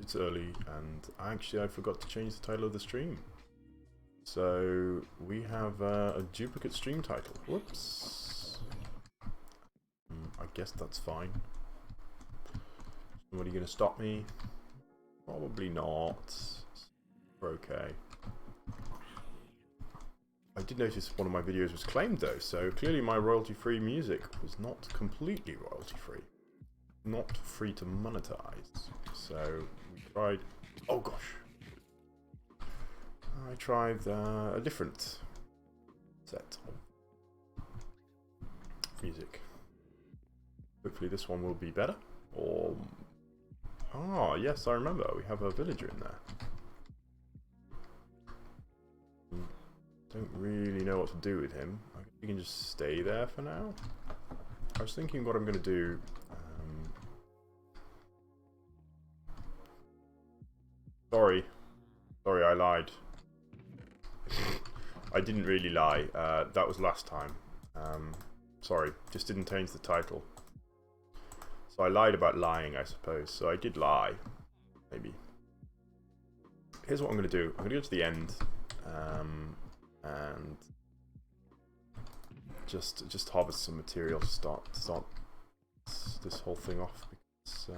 it's early, and I forgot to change the title of the stream. So we have a duplicate stream title. Whoops. I guess that's fine. Somebody gonna stop me? Probably not. We're okay. I did notice one of my videos was claimed though, so clearly my royalty-free music was not completely royalty-free. Not free to monetize. So we tried... Oh gosh! I tried a different set of music. Hopefully this one will be better. Or... Ah, yes, I remember. We have a villager in there. Don't really know what to do with him. I guess we can just stay there for now. I was thinking what I'm going to do. Sorry, I lied. I didn't really lie. That was last time. Sorry, just didn't change the title. So I lied about lying, I suppose. So I did lie, maybe. Here's what I'm going to do. I'm going to go to the end. And just harvest some material to start this whole thing off, because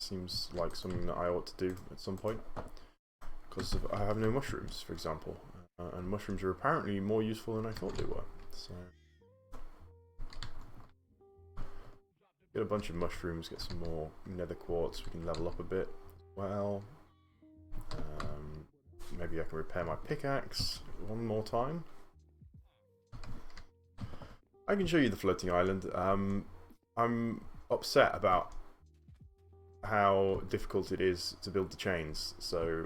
seems like something that I ought to do at some point, because I have no mushrooms, for example, and mushrooms are apparently more useful than I thought they were. So get a bunch of mushrooms, get some more nether quartz. We can level up a bit as well. Maybe I can repair my pickaxe one more time. I can show you the floating island. I'm upset about how difficult it is to build the chains. So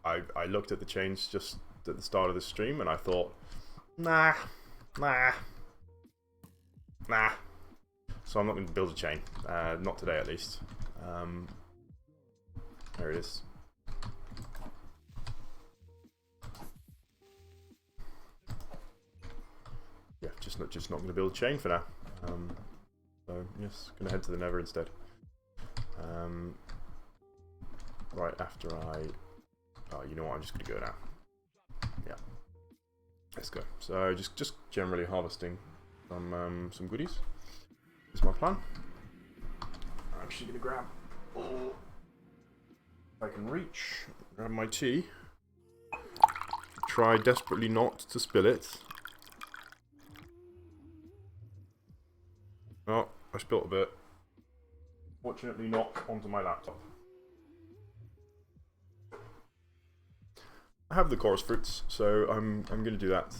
I looked at the chains just at the start of the stream and I thought, nah. So I'm not going to build a chain. Not today at least. There it is. Yeah, just not going to build a chain for now. So yes, going to head to the Nether instead. Right after oh, you know what? I'm just going to go now. Yeah, let's go. So just generally harvesting some goodies. Is my plan. I'm actually going to grab. If I can reach, grab my tea. Try desperately not to spill it. Oh, I spilled a bit. Fortunately not onto my laptop. I have the chorus fruits, so I'm going to do that.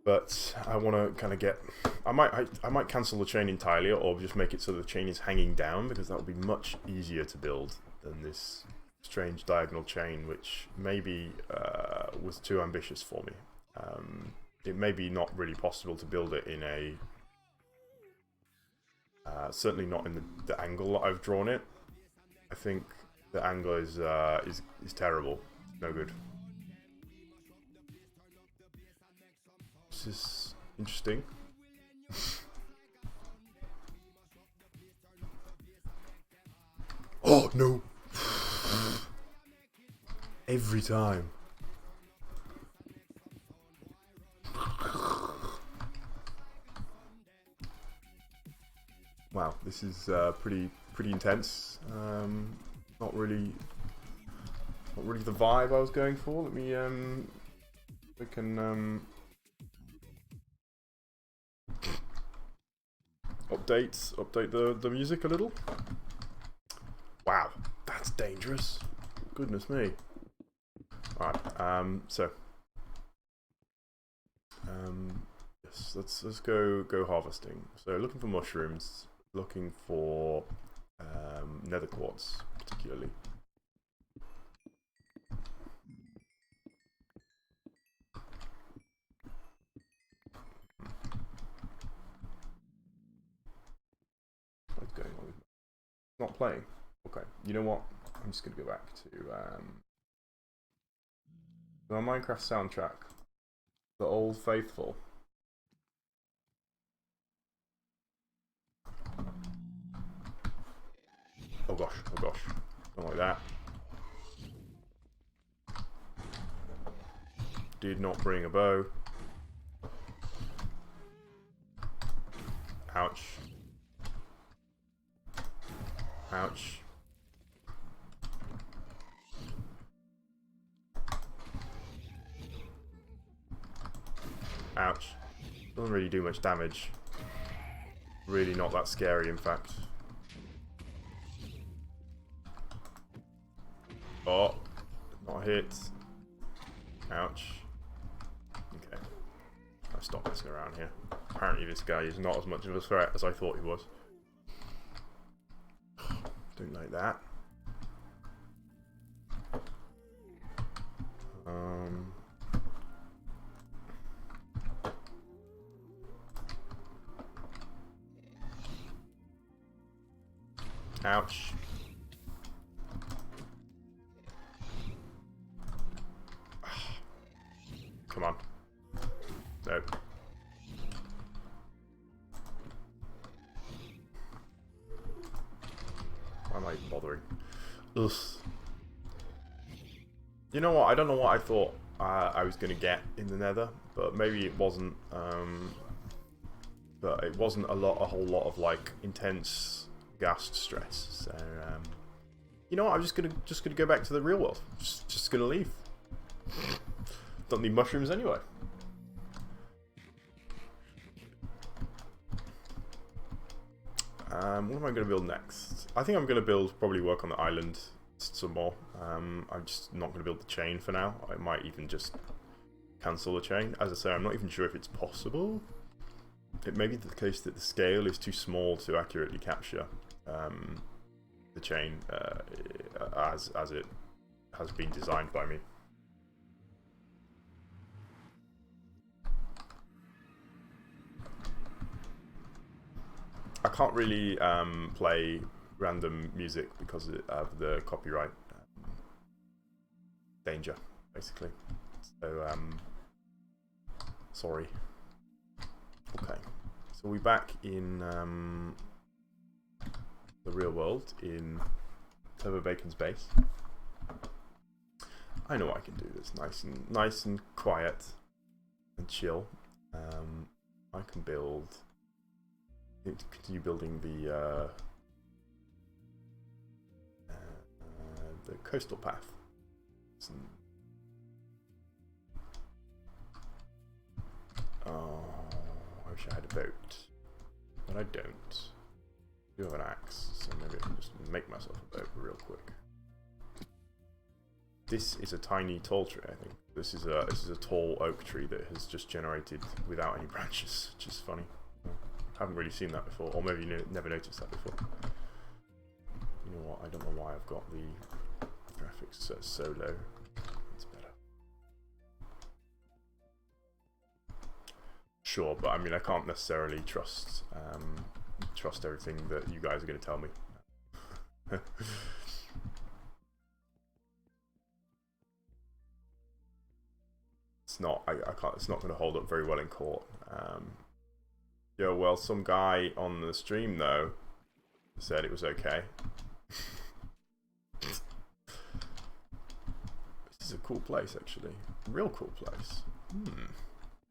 But I want to kind of get... I might cancel the chain entirely, or just make it so the chain is hanging down, because that would be much easier to build than this strange diagonal chain, which maybe was too ambitious for me. It may be not really possible to build it in a... certainly not in the angle that I've drawn it. I think the angle is terrible. No good. This is interesting. Oh no! Every time. Wow, this is pretty intense. Not really the vibe I was going for. Let me we can update the music a little. Wow, that's dangerous. Goodness me. All right. So yes, let's go harvesting. So looking for mushrooms. Looking for nether quartz, particularly. What's going on? It's not playing. Okay, you know what? I'm just going to go back to my Minecraft soundtrack, the Old Faithful. Oh gosh, oh gosh. Don't like that. Did not bring a bow. Ouch. Ouch. Ouch. Doesn't really do much damage. Really not that scary, in fact. Oh, not a hit. Ouch. Okay. I'll stop messing around here. Apparently this guy is not as much of a threat as I thought he was. Don't like that. Ouch. Come on. No. Why am I even bothering? Ugh. You know what? I don't know what I thought I was going to get in the Nether, but maybe it wasn't. But it wasn't a whole lot of like intense ghast stress. So you know what? I'm just gonna go back to the real world. Just gonna leave. Don't need mushrooms anyway. What am I going to build next? I think I'm going to probably work on the island some more. I'm just not going to build the chain for now. I might even just cancel the chain. As I say, I'm not even sure if it's possible. It may be the case that the scale is too small to accurately capture the chain as it has been designed by me. I can't really play random music because of the copyright danger, basically. So, sorry. Okay, so we're back in the real world in Turbobacon's base. I know I can do this nice and quiet and chill. I can build. Continue building the coastal path. Oh, I wish I had a boat, but I don't. I do have an axe, so maybe I can just make myself a boat real quick. This is a tiny tall tree, I think. This is a tall oak tree that has just generated without any branches, which is funny. I haven't really seen that before, or maybe you never noticed that before. You know what? I don't know why I've got the graphics set so low. It's better. Sure, but I mean, I can't necessarily trust everything that you guys are going to tell me. It's not. I can't. It's not going to hold up very well in court. Yeah, well, some guy on the stream, though, said it was okay. This is a cool place, actually. Real cool place.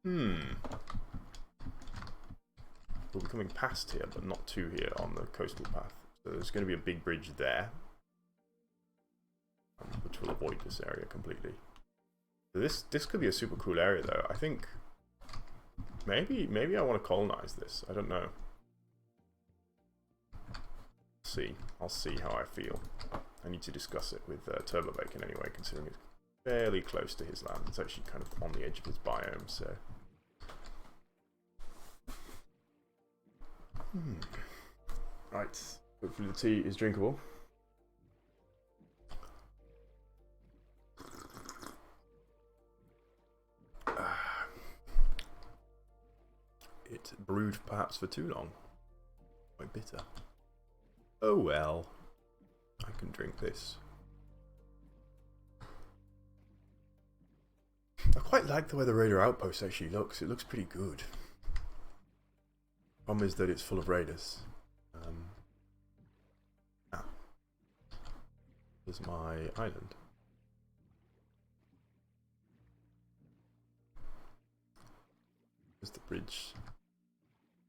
We'll be coming past here, but not to here on the coastal path. So there's going to be a big bridge there, which will avoid this area completely. So this could be a super cool area, though. I think... Maybe I want to colonize this. I don't know. I'll see how I feel. I need to discuss it with Turbobacon anyway, considering it's fairly close to his land. It's actually kind of on the edge of his biome, so... Right. Hopefully the tea is drinkable. It brewed perhaps for too long. Quite bitter. Oh well. I can drink this. I quite like the way the raider outpost actually looks. It looks pretty good. Problem is that it's full of raiders. is my island. Here's the bridge.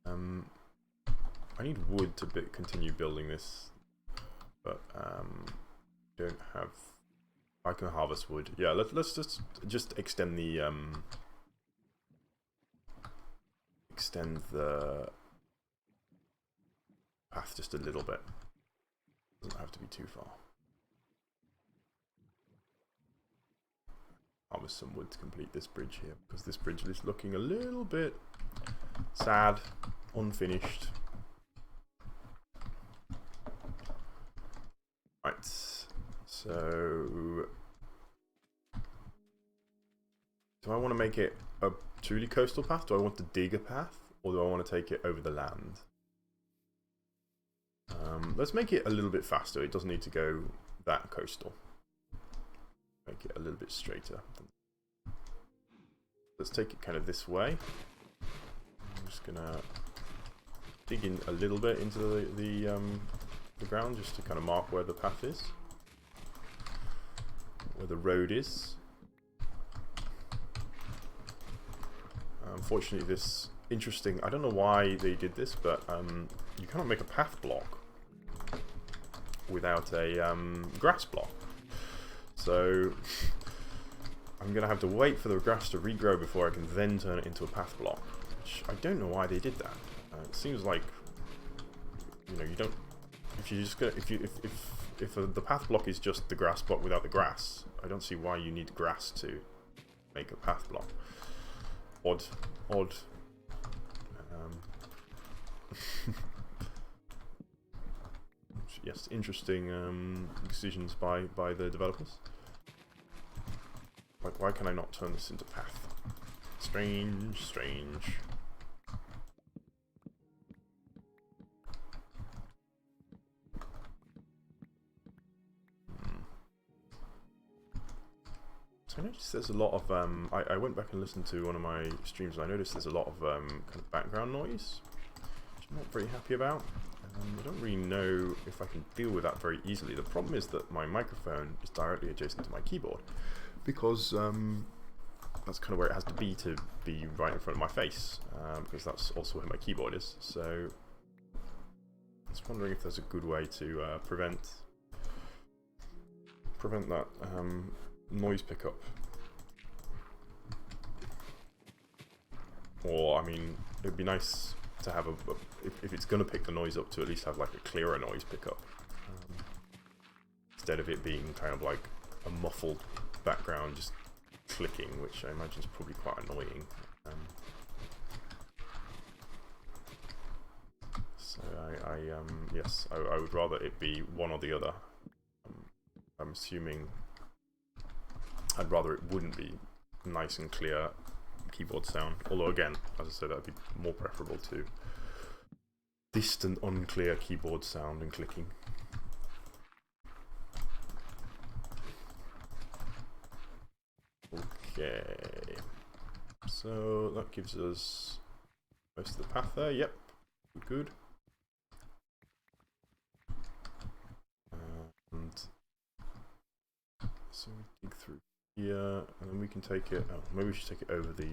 I need wood to continue building this, but don't have. I can harvest wood. Yeah, let's just extend the path just a little bit. Doesn't have to be too far. Harvest some wood to complete this bridge here, because this bridge is looking a little bit sad, unfinished. Right, so do I want to make it a truly coastal path? Do I want to dig a path, or do I want to take it over the land? Let's make it a little bit faster. It doesn't need to go that coastal. Make it a little bit straighter. Let's take it kind of this way. I'm just gonna dig in a little bit into the ground just to kind of mark where the path is, where the road is. Unfortunately, this interesting. I don't know why they did this, but you cannot make a path block without a grass block. So I'm gonna have to wait for the grass to regrow before I can then turn it into a path block. Which I don't know why they did that. It seems like, you know, you don't. If you just gonna, if the path block is just the grass block without the grass, I don't see why you need grass to make a path block. Odd. Yes, interesting decisions by the developers. Like, why can I not turn this into path? Strange. So I noticed there's a lot of I went back and listened to one of my streams and I noticed there's a lot of kind of background noise, which I'm not very happy about. I don't really know if I can deal with that very easily. The problem is that my microphone is directly adjacent to my keyboard, because that's kind of where it has to be right in front of my face, because that's also where my keyboard is. So I was wondering if there's a good way to prevent that noise pickup. Or, I mean, it'd be nice to have if it's going to pick the noise up, to at least have like a clearer noise pickup, instead of it being kind of like a muffled background just clicking, which I imagine is probably quite annoying. So yes, I would rather it be one or the other. I'm assuming I'd rather it wouldn't be nice and clear keyboard sound, although again, as I said, that'd be more preferable to distant, unclear keyboard sound and clicking. Okay, so that gives us most of the path there. Yep, good. And so we dig through here, and then we can take it. Oh, maybe we should take it over the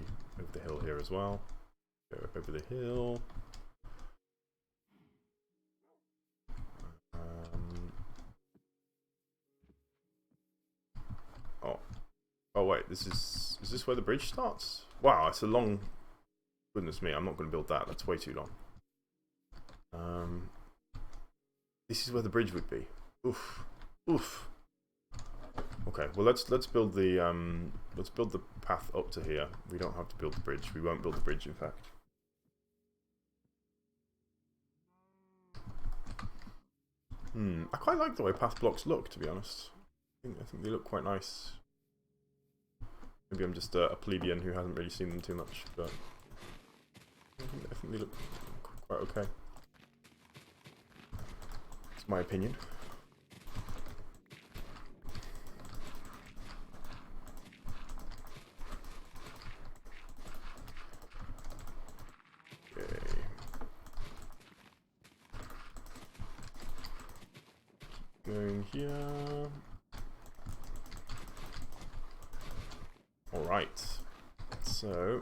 hill here as well. Go over the hill. Oh wait, is this where the bridge starts? Wow, it's a long. Goodness me, I'm not going to build that. That's way too long. This is where the bridge would be. Oof. Okay, well let's build the path up to here. We don't have to build the bridge. We won't build the bridge, in fact. I quite like the way path blocks look, to be honest. I think they look quite nice. Maybe I'm just a plebeian who hasn't really seen them too much, but I think they look quite okay. It's my opinion. Going here. Alright, so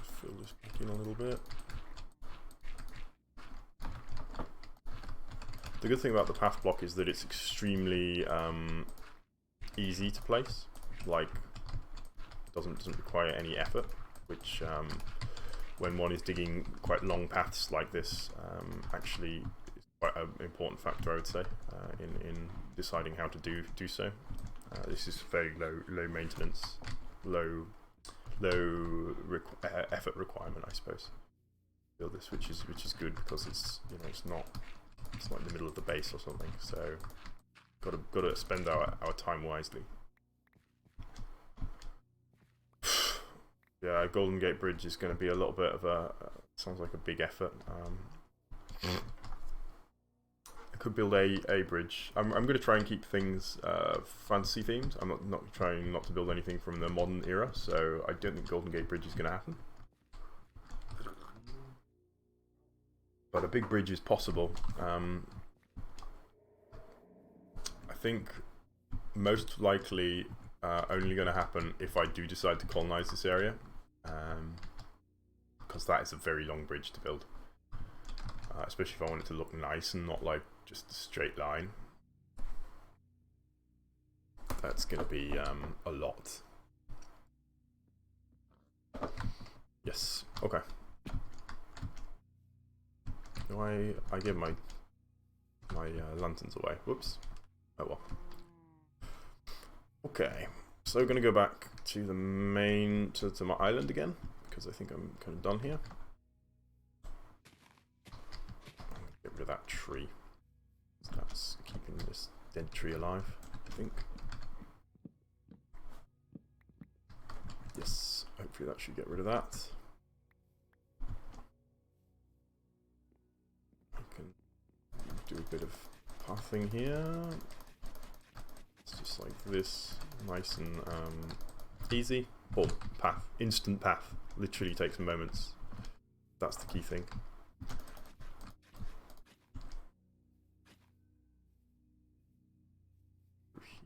fill this back in a little bit. The good thing about the path block is that it's extremely easy to place. Like, doesn't require any effort, which when one is digging quite long paths like this, actually is quite an important factor, I would say, in deciding how to do so. This is very low maintenance, low effort requirement, I suppose. Build this, which is good because it's it's not in the middle of the base or something. So gotta spend our time wisely. Yeah, Golden Gate Bridge is going to be a little bit of a sounds like a big effort. I could build a bridge. I'm going to try and keep things fantasy themed. I'm not trying not to build anything from the modern era, so I don't think Golden Gate Bridge is going to happen. But a big bridge is possible. I think most likely only going to happen if I do decide to colonize this area, because that is a very long bridge to build, especially if I want it to look nice and not like just a straight line. That's going to be a lot. Yes. Okay. Do I give my lanterns away? Whoops. Oh well. Okay, so we're going to go back to the main, to my island again, because I think I'm kind of done here. Get rid of that tree. That's keeping this dead tree alive, I think. Yes, hopefully that should get rid of that. I can do a bit of pathing here. Just like this, nice and easy. Boom, path, instant path. Literally takes moments. That's the key thing.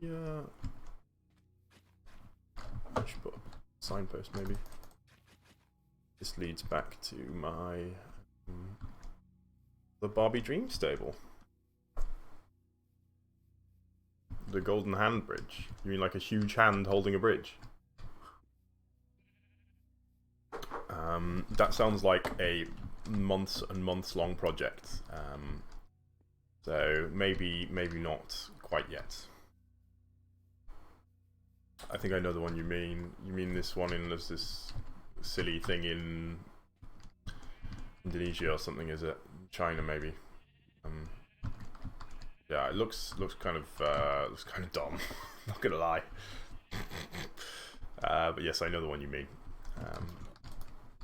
Here, I should put a signpost maybe. This leads back to my the Barbie Dream stable. The Golden Hand Bridge? You mean like a huge hand holding a bridge? That sounds like a months and months long project. So maybe not quite yet. I think I know the one you mean. You mean this one in this silly thing in Indonesia or something, is it? China maybe. Yeah, it looks kind of dumb. Not gonna lie. But yes, I know the one you mean.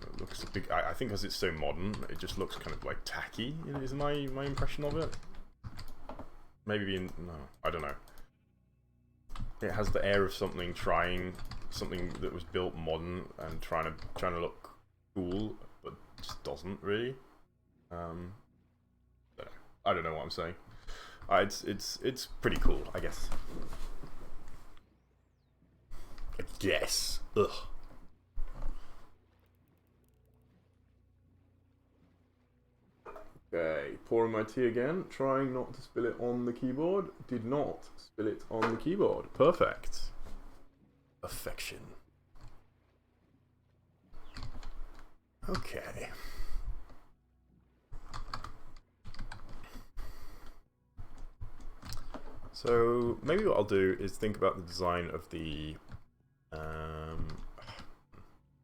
It looks a big. I think because it's so modern, it just looks kind of like tacky. Is my impression of it? Maybe no, I don't know. It has the air of something that was built modern and trying to look cool, but just doesn't really. I don't know what I'm saying. It's pretty cool, I guess. I guess. Ugh. Okay, pouring my tea again, trying not to spill it on the keyboard. Did not spill it on the keyboard. Perfect. Affection. Okay. So maybe what I'll do is think about the design of the.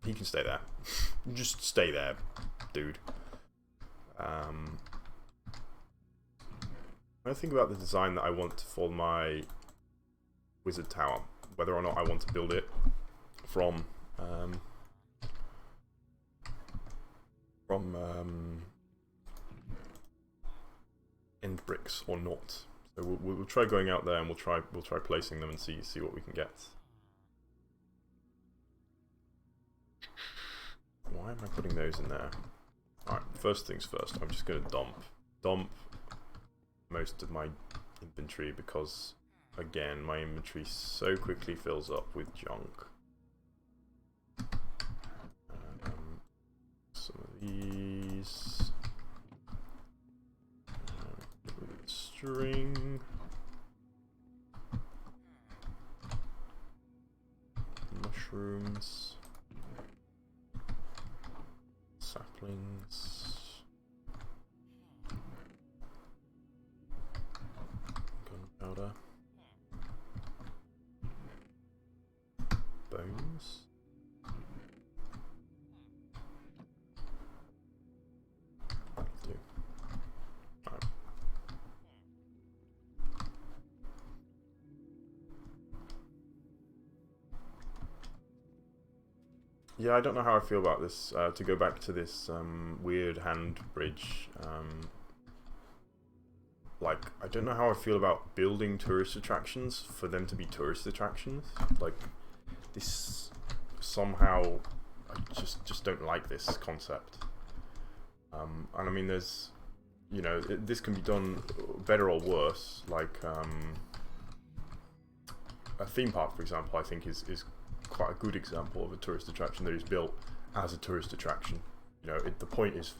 He can stay there. Just stay there, dude. I think about the design that I want for my wizard tower, whether or not I want to build it from end bricks or not. So we'll try going out there and we'll try placing them and see what we can get. Why am I putting those in there? Alright, first things first, I'm just going to dump most of my inventory because again, my inventory so quickly fills up with junk. Some of these. String. Mushrooms. Saplings. Gunpowder. Bones. That'll do. Right. Yeah, I don't know how I feel about this. To go back to this weird hand bridge, like, I don't know how I feel about building tourist attractions for them to be tourist attractions. Like, this somehow, I just don't like this concept. And I mean, there's, you know, this can be done better or worse. Like, a theme park, for example, I think is quite a good example of a tourist attraction that is built as a tourist attraction. You know, the point is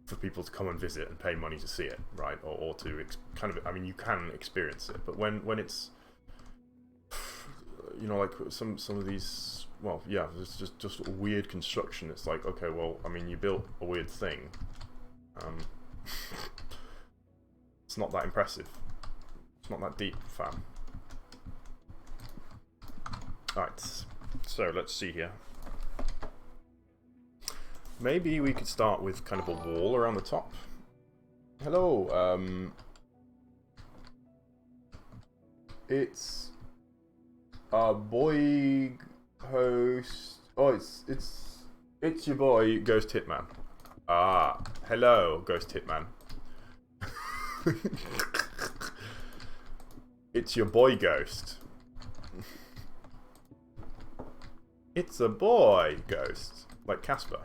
for people to come and visit and pay money to see it, right? Or to kind of, I mean, you can experience it, but when it's, you know, like some of these, well, yeah, it's just a weird construction. It's like, okay, well, I mean, you built a weird thing. It's not that impressive. It's not that deep, fam. Right, so let's see here. Maybe we could start with kind of a wall around the top. Hello, it's a boy host. Oh, it's your boy Ghost Hitman. Ah, hello, Ghost Hitman. It's your boy Ghost. It's a boy Ghost, like Casper.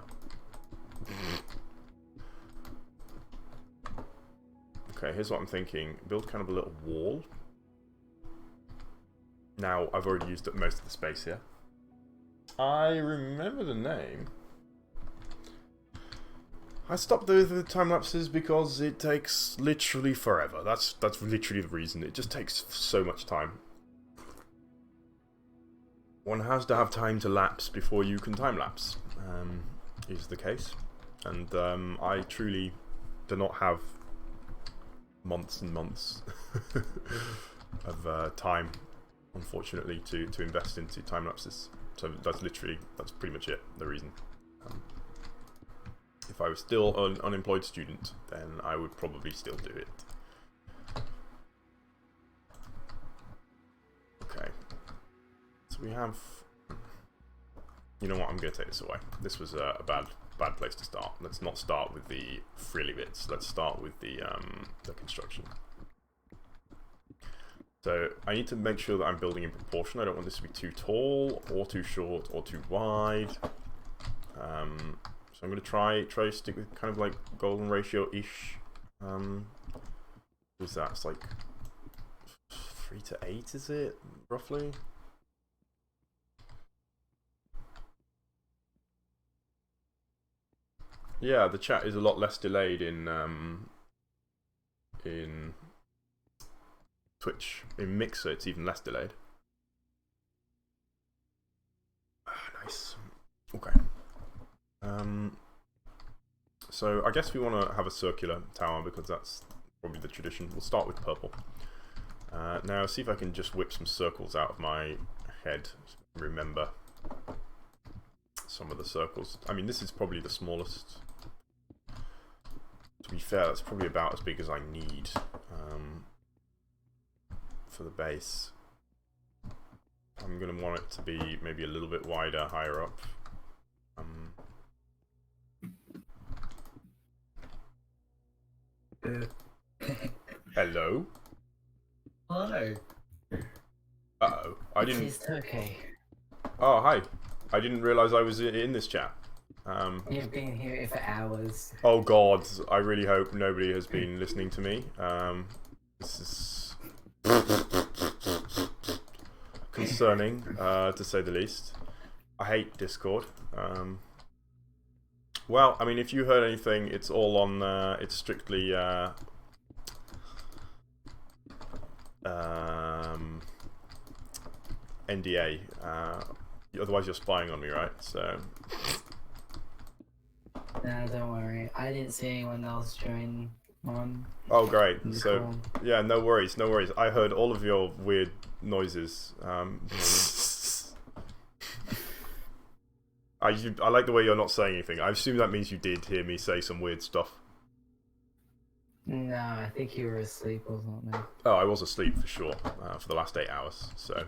Okay, here's what I'm thinking. Build kind of a little wall. Now, I've already used up most of the space here. I remember the name. I stopped the time lapses because it takes literally forever. That's literally the reason. It just takes so much time. One has to have time to lapse before you can time lapse, is the case. And I truly do not have months and months of time, unfortunately, to invest into time lapses. So that's pretty much it, the reason. If I was still an unemployed student, then I would probably still do it. Okay. So we have... You know what, I'm going to take this away. This was a bad place to start. Let's not start with the frilly bits. Let's start with the construction. So I need to make sure that I'm building in proportion. I don't want this to be too tall, or too short, or too wide. So I'm going to try to stick with kind of like golden ratio-ish. What's that? It's like 3:8, is it? Roughly? Yeah, the chat is a lot less delayed in Twitch. In Mixer, it's even less delayed. Nice. Okay. So I guess we want to have a circular tower because that's probably the tradition. We'll start with purple. Now see if I can just whip some circles out of my head. Remember some of the circles. I mean, this is probably the smallest. To be fair, that's probably about as big as I need for the base. I'm going to want it to be maybe a little bit wider, higher up. Hello? Hello. Uh-oh. I didn't... It's okay. Oh, hi. I didn't realise I was in this chat. You've been here for hours. Oh god, I really hope nobody has been listening to me. This is... Concerning, to say the least. I hate Discord. Well, I mean, if you heard anything, it's all on. It's strictly. NDA. Otherwise, you're spying on me, right? So. Nah, don't worry. I didn't see anyone else join on. Oh, great. the So, call. yeah, no worries, no worries. I heard all of your weird noises. I like the way you're not saying anything. I assume that means you did hear me say some weird stuff. No, I think you were asleep or something. Oh, I was asleep for sure for the last 8 hours. So,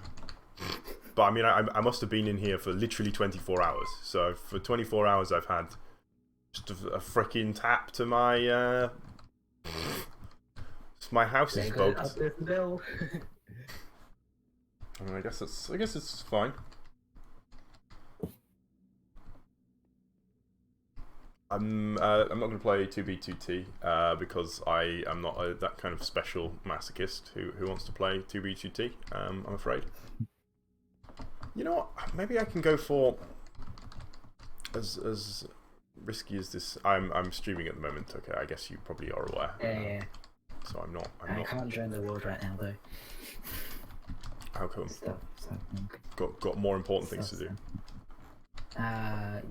but I mean, I must have been in here for literally 24 hours. So for 24 hours, I've had just a freaking tap to my. My house is bugged. Up this bill. I mean, I guess it's fine. I'm not going to play 2B2T because I am not that kind of special masochist who wants to play 2B2T. I'm afraid. You know what? Maybe I can go for as risky as this. I'm streaming at the moment. Okay, I guess you probably are aware. Yeah. So I'm not. I can't join the world right now though. How come? Stuff. Got more important things to do.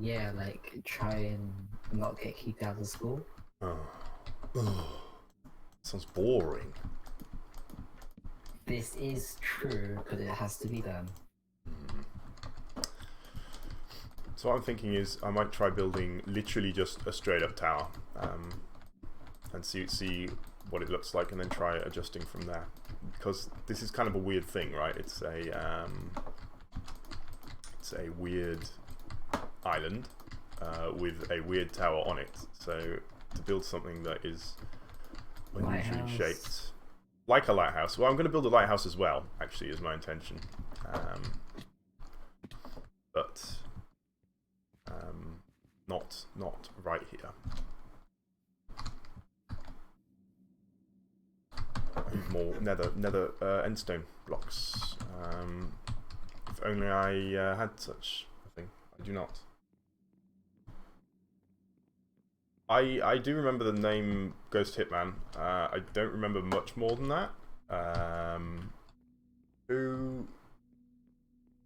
Yeah, like try and not get kicked out of school. Sounds boring. This is true, but it has to be done. So what I'm thinking is I might try building literally just a straight up tower, and see what it looks like, and then try adjusting from there. Because this is kind of a weird thing, right? It's a weird island with a weird tower on it. So to build something that is unusually shaped, like a lighthouse. Well, I'm going to build a lighthouse as well. Actually, is my intention. But not right here. I need more nether endstone blocks. If only I had such a thing. I do not. I do remember the name Ghost Hitman. I don't remember much more than that. Who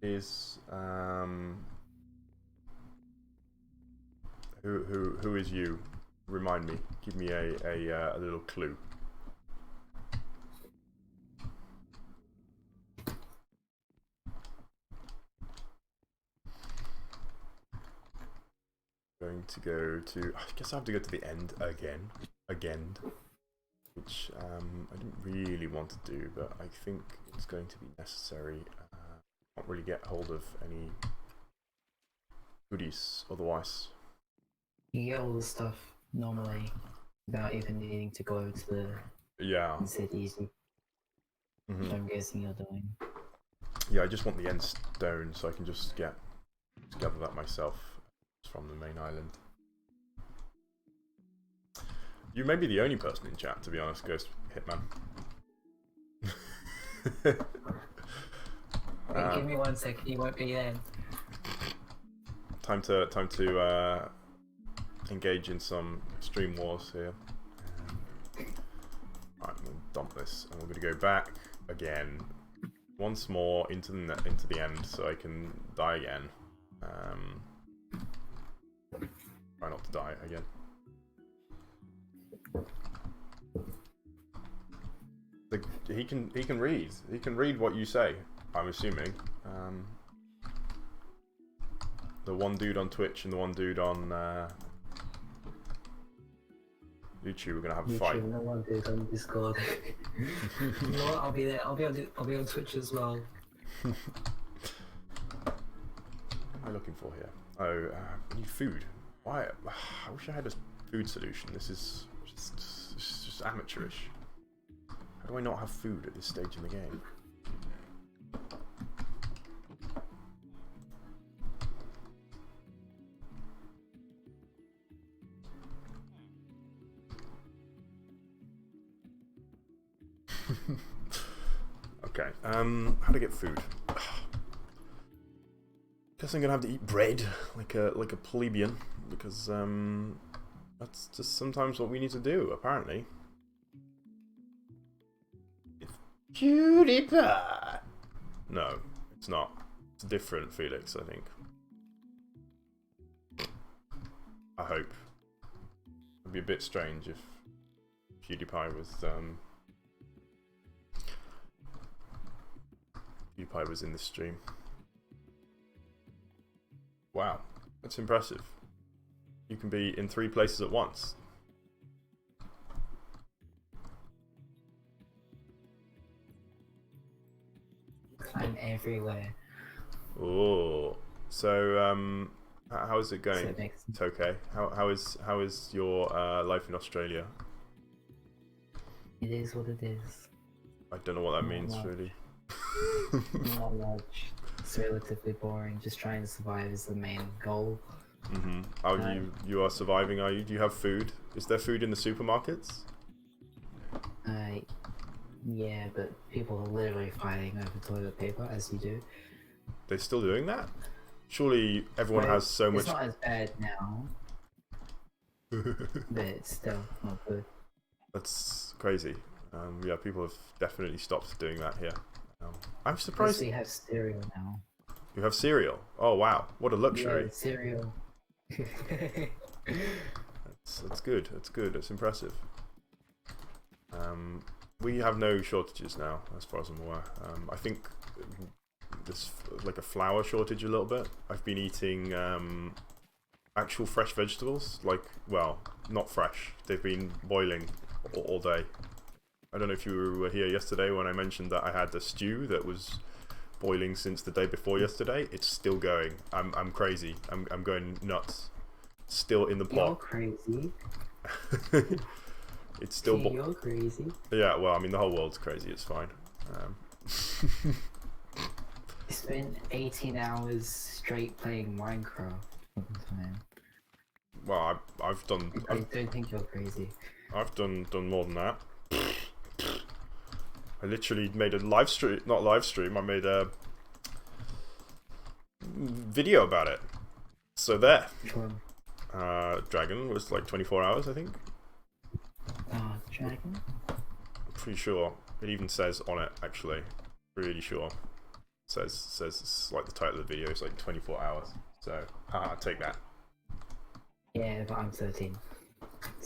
is who is you? Remind me. Give me a little clue. Going to go to. I guess I have to go to the end again, which I didn't really want to do, but I think it's going to be necessary. Can't really get hold of any goodies otherwise. You get all the stuff normally without even needing to go to the cities. I'm guessing you're doing. Yeah, I just want the end stone so I can just gather that myself from the main island. You may be the only person in chat, to be honest, Ghost Hitman. Wait, give me 1 second, you won't be there. Time to engage in some stream wars here. Right, I'm gonna dump this, and we're gonna go back again, once more into the end, so I can die again. Try not to die again. He can read. He can read what you say. I'm assuming. The one dude on Twitch and the one dude on YouTube are gonna have a fight. No one dude on Discord. You know what? I'll be there. I'll be on Twitch as well. What am I looking for here? Oh, I need food. Why? I wish I had a food solution. This is just amateurish. How do I not have food at this stage in the game? Okay. How to get food? Guess I'm gonna have to eat bread like a plebeian because that's just sometimes what we need to do. Apparently. It's PewDiePie. No, it's not. It's different, Felix. I think. I hope. It'd be a bit strange if PewDiePie was in the stream. Wow, that's impressive. You can be in 3 places at once. I'm everywhere. Oh, so how is it going? It's okay. How is your life in Australia? It is what it is. I don't know what that means really. Not much. It's relatively boring. Just trying to survive is the main goal. You are surviving, are you? Do you have food? Is there food in the supermarkets? Yeah, but people are literally fighting over toilet paper, as you do. They're still doing that? Surely everyone has so much... It's not as bad now. But it's still not good. That's crazy. Yeah, people have definitely stopped doing that here. I'm surprised... We have cereal now. You have cereal? Oh wow, what a luxury. Yeah, cereal. That's good, that's good, that's impressive. We have no shortages now, as far as I'm aware. I think there's like a flour shortage a little bit. I've been eating actual fresh vegetables, like, well, not fresh. They've been boiling all day. I don't know if you were here yesterday when I mentioned that I had a stew that was boiling since the day before yesterday. It's still going. I'm crazy. I'm going nuts. Still in the pot. You're crazy. It's still. You're crazy. Yeah, well, I mean, the whole world's crazy. It's fine. I spent 18 hours straight playing Minecraft all the time. Well, I've done. I don't think you're crazy. I've done more than that. I literally made a live stream. Not live stream. I made a video about it. So there. Sure. Dragon was like 24 hours, I think. Dragon? I'm pretty sure. It even says on it, actually. Really sure. It says it's like the title of the video is like 24 hours. So, take that. Yeah, but I'm 13.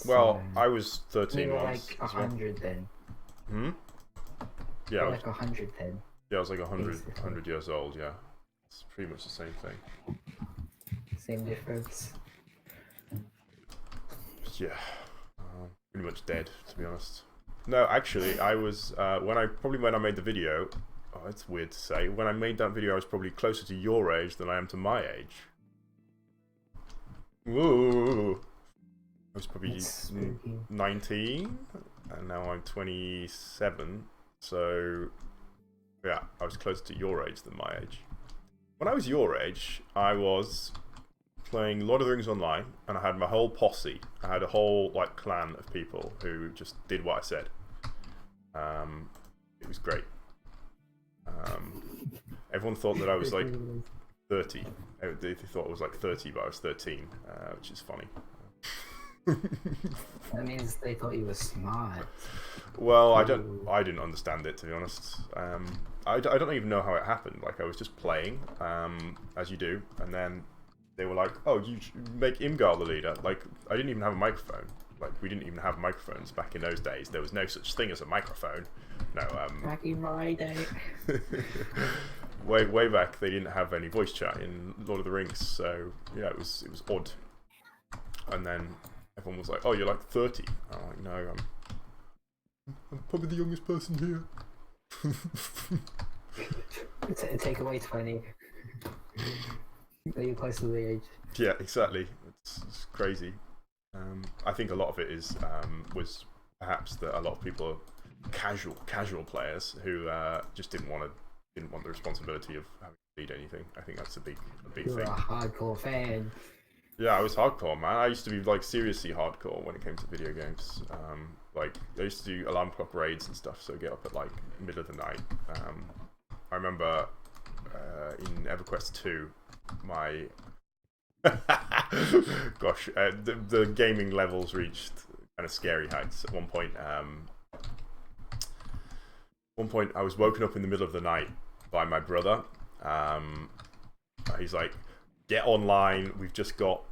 Well, I was 13 you were once. like 100 then. Hmm? Yeah. Like 100 then. Yeah, I was like 100 years old, yeah. It's pretty much the same thing. Same difference. Yeah. Pretty much dead, to be honest. No, actually, I was, when I made the video, oh, it's weird to say, when I made that video I was probably closer to your age than I am to my age. Whoa! I was probably 19, and now I'm 27, so, yeah, I was closer to your age than my age. When I was your age, I was playing Lord of the Rings Online, and I had my whole posse. I had a whole like clan of people who just did what I said. It was great. Everyone thought that I was like 30. They thought I was like 30, but I was 13, which is funny. That means they thought you were smart. Well, I didn't understand it, to be honest. I don't even know how it happened. Like, I was just playing, as you do, and then they were like, "Oh, you make Imgar the leader." Like, I didn't even have a microphone. Like, we didn't even have microphones back in those days. There was no such thing as a microphone. No. Back in my day. way back, they didn't have any voice chat in Lord of the Rings. So yeah, it was odd. And then everyone was like, "Oh, you're like 30." I'm like, "No, I'm probably the youngest person here." Take away 20. Are you close to the age? Yeah, exactly. It's crazy. I think a lot of it is was perhaps that a lot of people are casual players who just didn't want the responsibility of having to lead anything. I think that's a big You're thing. You're a hardcore fan. Yeah, I was hardcore, man. I used to be like seriously hardcore when it came to video games. Like, I used to do alarm clock raids and stuff, so get up at like middle of the night. I remember in EverQuest 2, my gosh, the gaming levels reached kind of scary heights. At one point, I was woken up in the middle of the night by my brother. He's like, "Get online. We've just got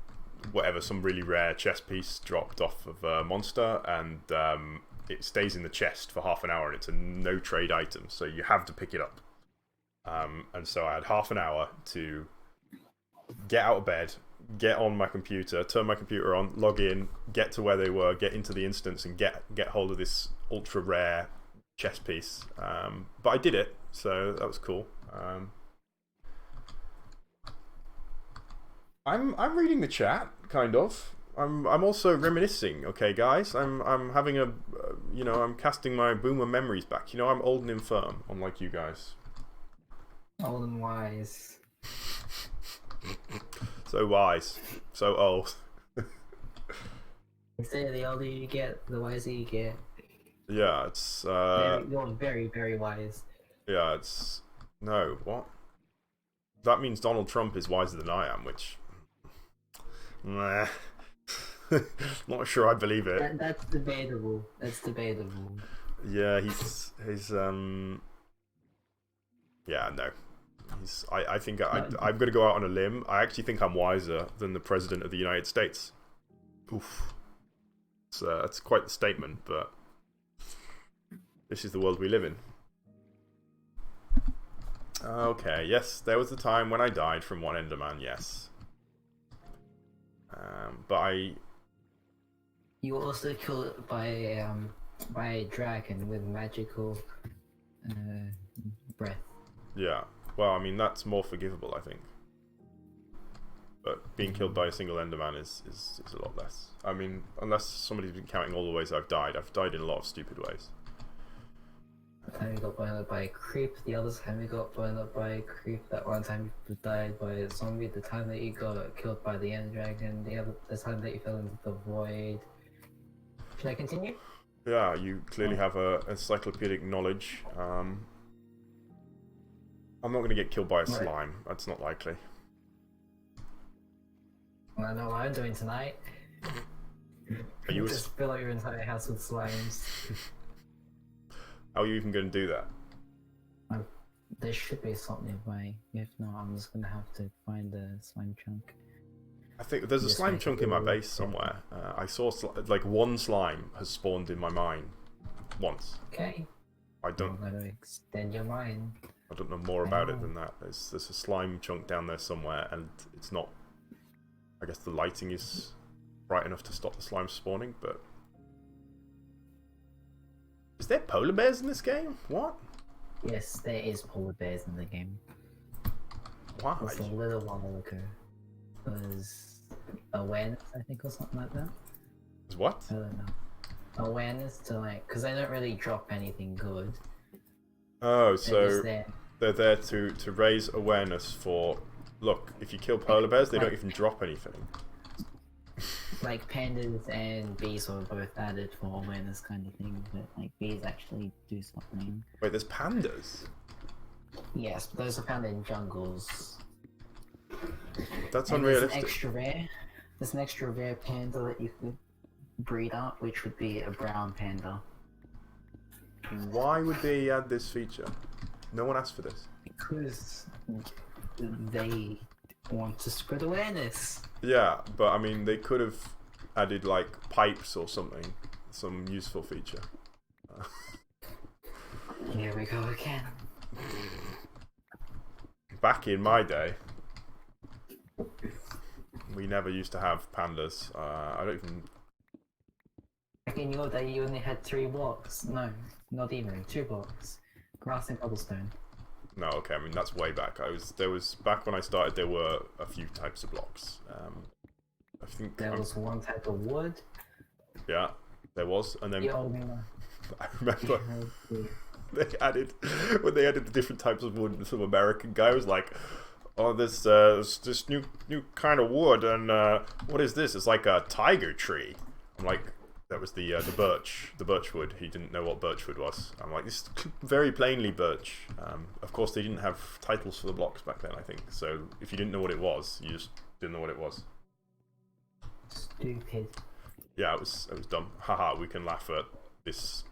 whatever, some really rare chest piece dropped off of a monster, and it stays in the chest for half an hour, and it's a no trade item, so you have to pick it up." And so I had half an hour to get out of bed, get on my computer, turn my computer on, log in, get to where they were, get into the instance, and get hold of this ultra rare chess piece. But I did it, so that was cool. I'm reading the chat, kind of. I'm also reminiscing. Okay, guys, I'm having a I'm casting my boomer memories back. I'm old and infirm, unlike you guys. Old and wise. So wise, so old. They say the older you get, the wiser you get. Yeah, it's You're very, very wise. Yeah, it's no what? That means Donald Trump is wiser than I am, which nah. Not sure I believe it. That's debatable. That's debatable. Yeah, he's yeah, no. I think I'm going to go out on a limb. I actually think I'm wiser than the President of the United States. Oof. That's quite the statement, but this is the world we live in. Okay, yes, there was the time when I died from one Enderman, yes. But You were also killed by a dragon with magical breath. Yeah. Well, I mean, that's more forgivable, I think. But being killed by a single Enderman is a lot less. I mean, unless somebody's been counting all the ways I've died in a lot of stupid ways. The time you got blown up by a creep, the other time you got blown up by a creep, that one time you died by a zombie, the time that you got killed by the End Dragon, the time that you fell into the void. Should I continue? Yeah, you clearly have a encyclopedic knowledge. I'm not going to get killed by a slime. That's not likely. Well, I know what I'm doing tonight. Are you just fill out your entire house with slimes. How are you even going to do that? There should be something nearby. If not, I'm just going to have to find the slime chunk. I think there's a slime chunk in my base somewhere. I saw like one slime has spawned in my mine once. Okay. I don't. I'm going to extend your mine. I don't know more about it than that. There's a slime chunk down there somewhere, and it's not. I guess the lighting is bright enough to stop the slime spawning, but is there polar bears in this game? What? Yes, there is polar bears in the game. Why? It was a little while ago. It was awareness, I think, or something like that. Is what? I don't know. Awareness to because they don't really drop anything good. Oh, so they're there to raise awareness for. Look, if you kill polar bears, they don't even drop anything. Like pandas and bees were both added for awareness kind of thing, but like bees actually do something. Wait, there's pandas? Yes, but those are found in jungles. That's unrealistic. There's an extra rare panda that you could breed up, which would be a brown panda. Why would they add this feature? No one asked for this. Because they want to spread awareness. Yeah, but I mean, they could have added like pipes or something, some useful feature. Here we go again. Back in my day, we never used to have pandas. I don't even. Back in your day, you only had 3 blocks. No, not even 2 blocks. Grass and cobblestone. No, okay. I mean, that's way back. There was back when I started. There were a few types of blocks. I think there was one type of wood. Yeah, there was, and then I remember they added when they added the different types of wood. Some American guy was like, "Oh, this new kind of wood, and what is this? It's like a tiger tree." I'm like, That was the birchwood. He didn't know what birchwood was. I'm like, this is very plainly birch. Of course, they didn't have titles for the blocks back then, I think. So if you didn't know what it was, you just didn't know what it was. Stupid. Yeah, it was dumb. Haha, we can laugh at this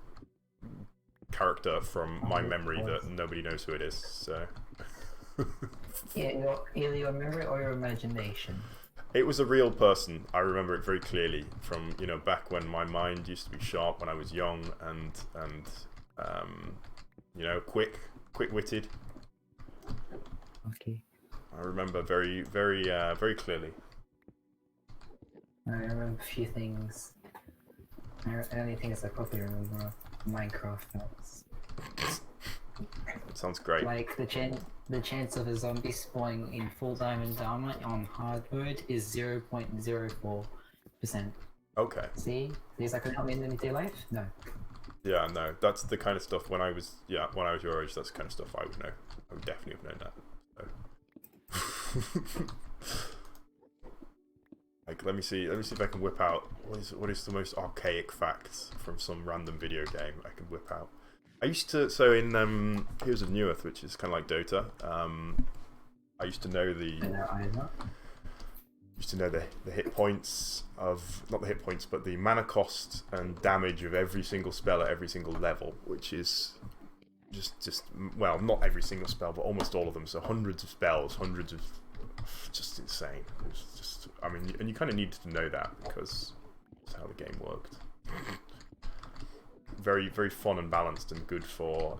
character from my memory that nobody knows who it is. So Yeah, either your memory or your imagination. it was a real person. I remember it very clearly from, you know, back when my mind used to be sharp when I was young and you know, quick-witted. Okay. I remember very clearly. I remember a few things. The only things I probably remember are Minecraft facts. That sounds great. Like the chance of a zombie spawning in full diamond armor on hard mode is 0.04%. Okay. See? Is that gonna help me in everyday life? No. Yeah, no, that's the kind of stuff when I was your age, that's the kind of stuff I would know. I would definitely have known that. So. Like, let me see if I can whip out what is the most archaic facts from some random video game I can whip out. I used to, so in Heroes of Newerth, which is kind of like Dota, I used to know the hit points of, not the hit points, but the mana cost and damage of every single spell at every single level, which is just well, not every single spell, but almost all of them. So hundreds of spells, hundreds of, just insane. It's just, I mean, and you kind of needed to know that because that's how the game worked. Very, very fun and balanced and good for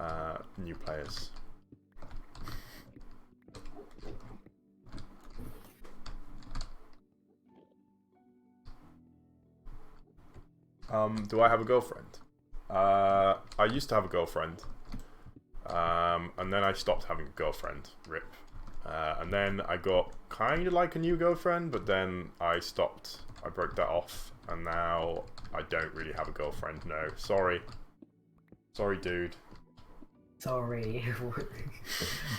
new players. Do I have a girlfriend? I used to have a girlfriend, and then I stopped having a girlfriend. RIP. And then I got kind of like a new girlfriend, but then I stopped. I broke that off, and now I don't really have a girlfriend. No, sorry, dude. Sorry.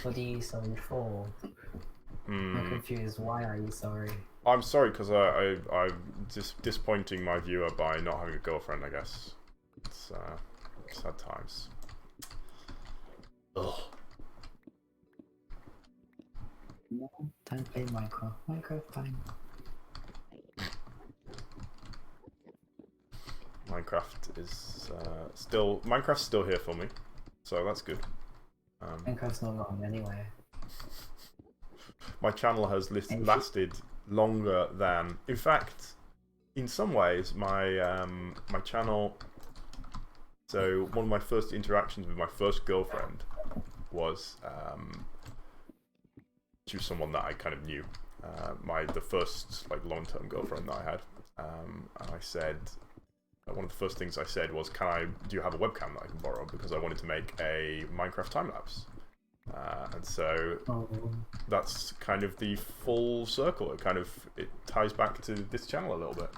What are you sorry for? I'm confused. Why are you sorry? I'm sorry because I'm just disappointing my viewer by not having a girlfriend, I guess. It's sad times. Ugh. No, don't play Minecraft. Minecraft time. Minecraft's still here for me, so that's good. Minecraft's not wrong anyway. My channel has lasted longer than, in fact, in some ways, my my channel. So one of my first interactions with my first girlfriend was she was someone that I kind of knew. The first like long-term girlfriend that I had, and I said, one of the first things I said was, do you have a webcam that I can borrow? Because I wanted to make a Minecraft time-lapse. And so that's kind of the full circle. It ties back to this channel a little bit.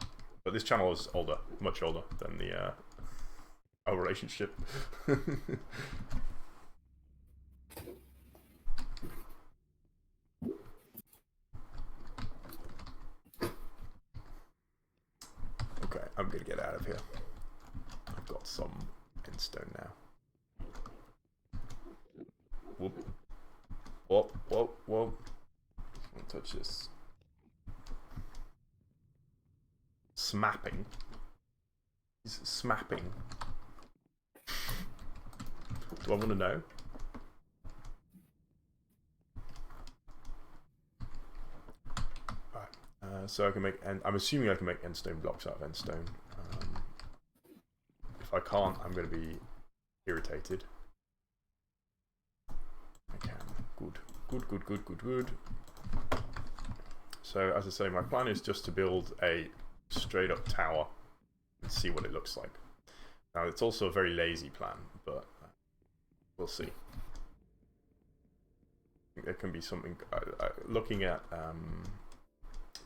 But this channel is older, much older than our relationship. Okay, I'm gonna get out of here. I've got some endstone now. Whoop. Whoa. Don't touch this. Smapping. He's smapping. Do I want to know? Alright. So I can make, and I'm assuming I can make endstone blocks out of endstone. If I can't, I'm going to be irritated. I can. Good. So, as I say, my plan is just to build a straight up tower and see what it looks like. Now, it's also a very lazy plan, but we'll see. I think there can be something. Looking at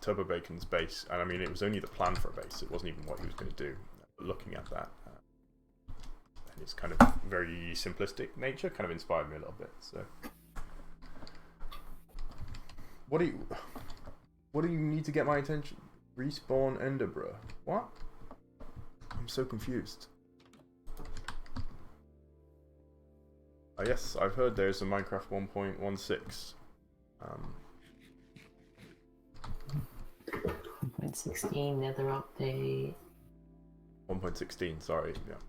Turbo Bacon's base, and I mean, it was only the plan for a base, it wasn't even what he was going to do. But looking at that, and its kind of very simplistic nature kind of inspired me a little bit. So. What do you need to get my attention? Respawn Enderbro. What? I'm so confused. Yes, I've heard there's a Minecraft 1.16. 1.16 Nether update. 1.16, sorry, yeah.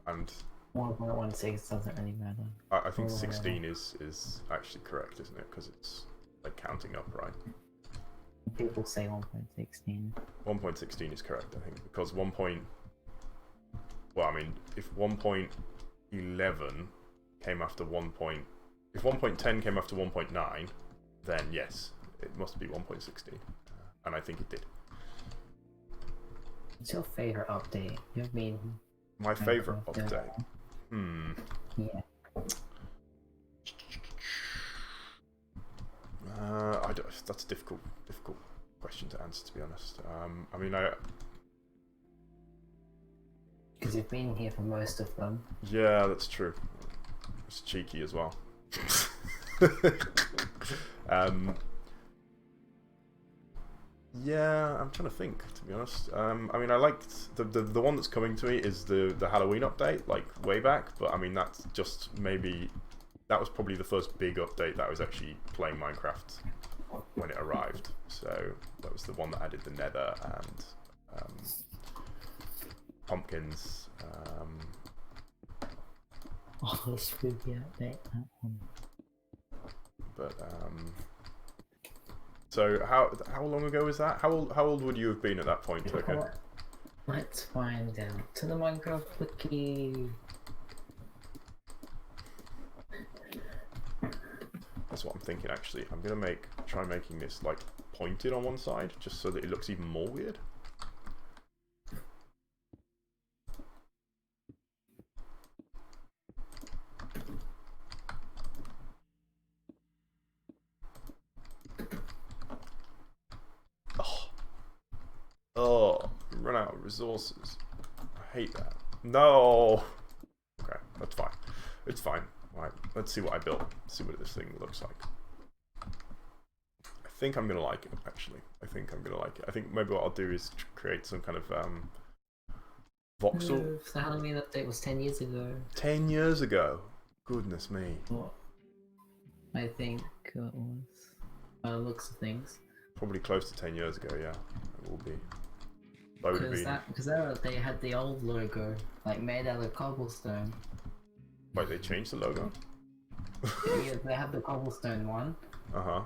And 1.16 doesn't really matter. I think 16 is actually correct, isn't it? Because it's like counting up, right? People say 1.16. 1.16 is correct, I think, because well, I mean, if 1.11 came after if 1.10 came after 1.9, then yes, it must be 1.16, and I think it did. What's your favorite update? You mean My favorite update? Yeah. That's a difficult question to answer, to be honest. I mean, because you've been here for most of them. Yeah, that's true. It's cheeky as well. Yeah, I'm trying to think, to be honest. I mean, I liked the one that's coming to me is the Halloween update, like way back. But I mean, that's just that was probably the first big update that I was actually playing Minecraft when it arrived. So that was the one that added the Nether and pumpkins. Oh, the spooky update, that one. But so how long ago was that? How old would you have been at that point, okay? Let's find out. To the Minecraft wiki. That's what I'm thinking, actually. I'm gonna try making this like pointed on one side, just so that it looks even more weird. Oh, run out of resources. I hate that. No. Okay, that's fine. It's fine. Right, let's see what I built. See what this thing looks like. I think I'm gonna like it, actually. I think I'm gonna like it. I think maybe what I'll do is create some kind of voxel. The Halloween update was 10 years ago. 10 years ago. Goodness me. What? I think it was. By the looks of things. Probably close to 10 years ago, yeah. It will be. Because they had the old logo, like made out of cobblestone. Wait, they changed the logo? Yeah, they have the cobblestone one. Uh-huh.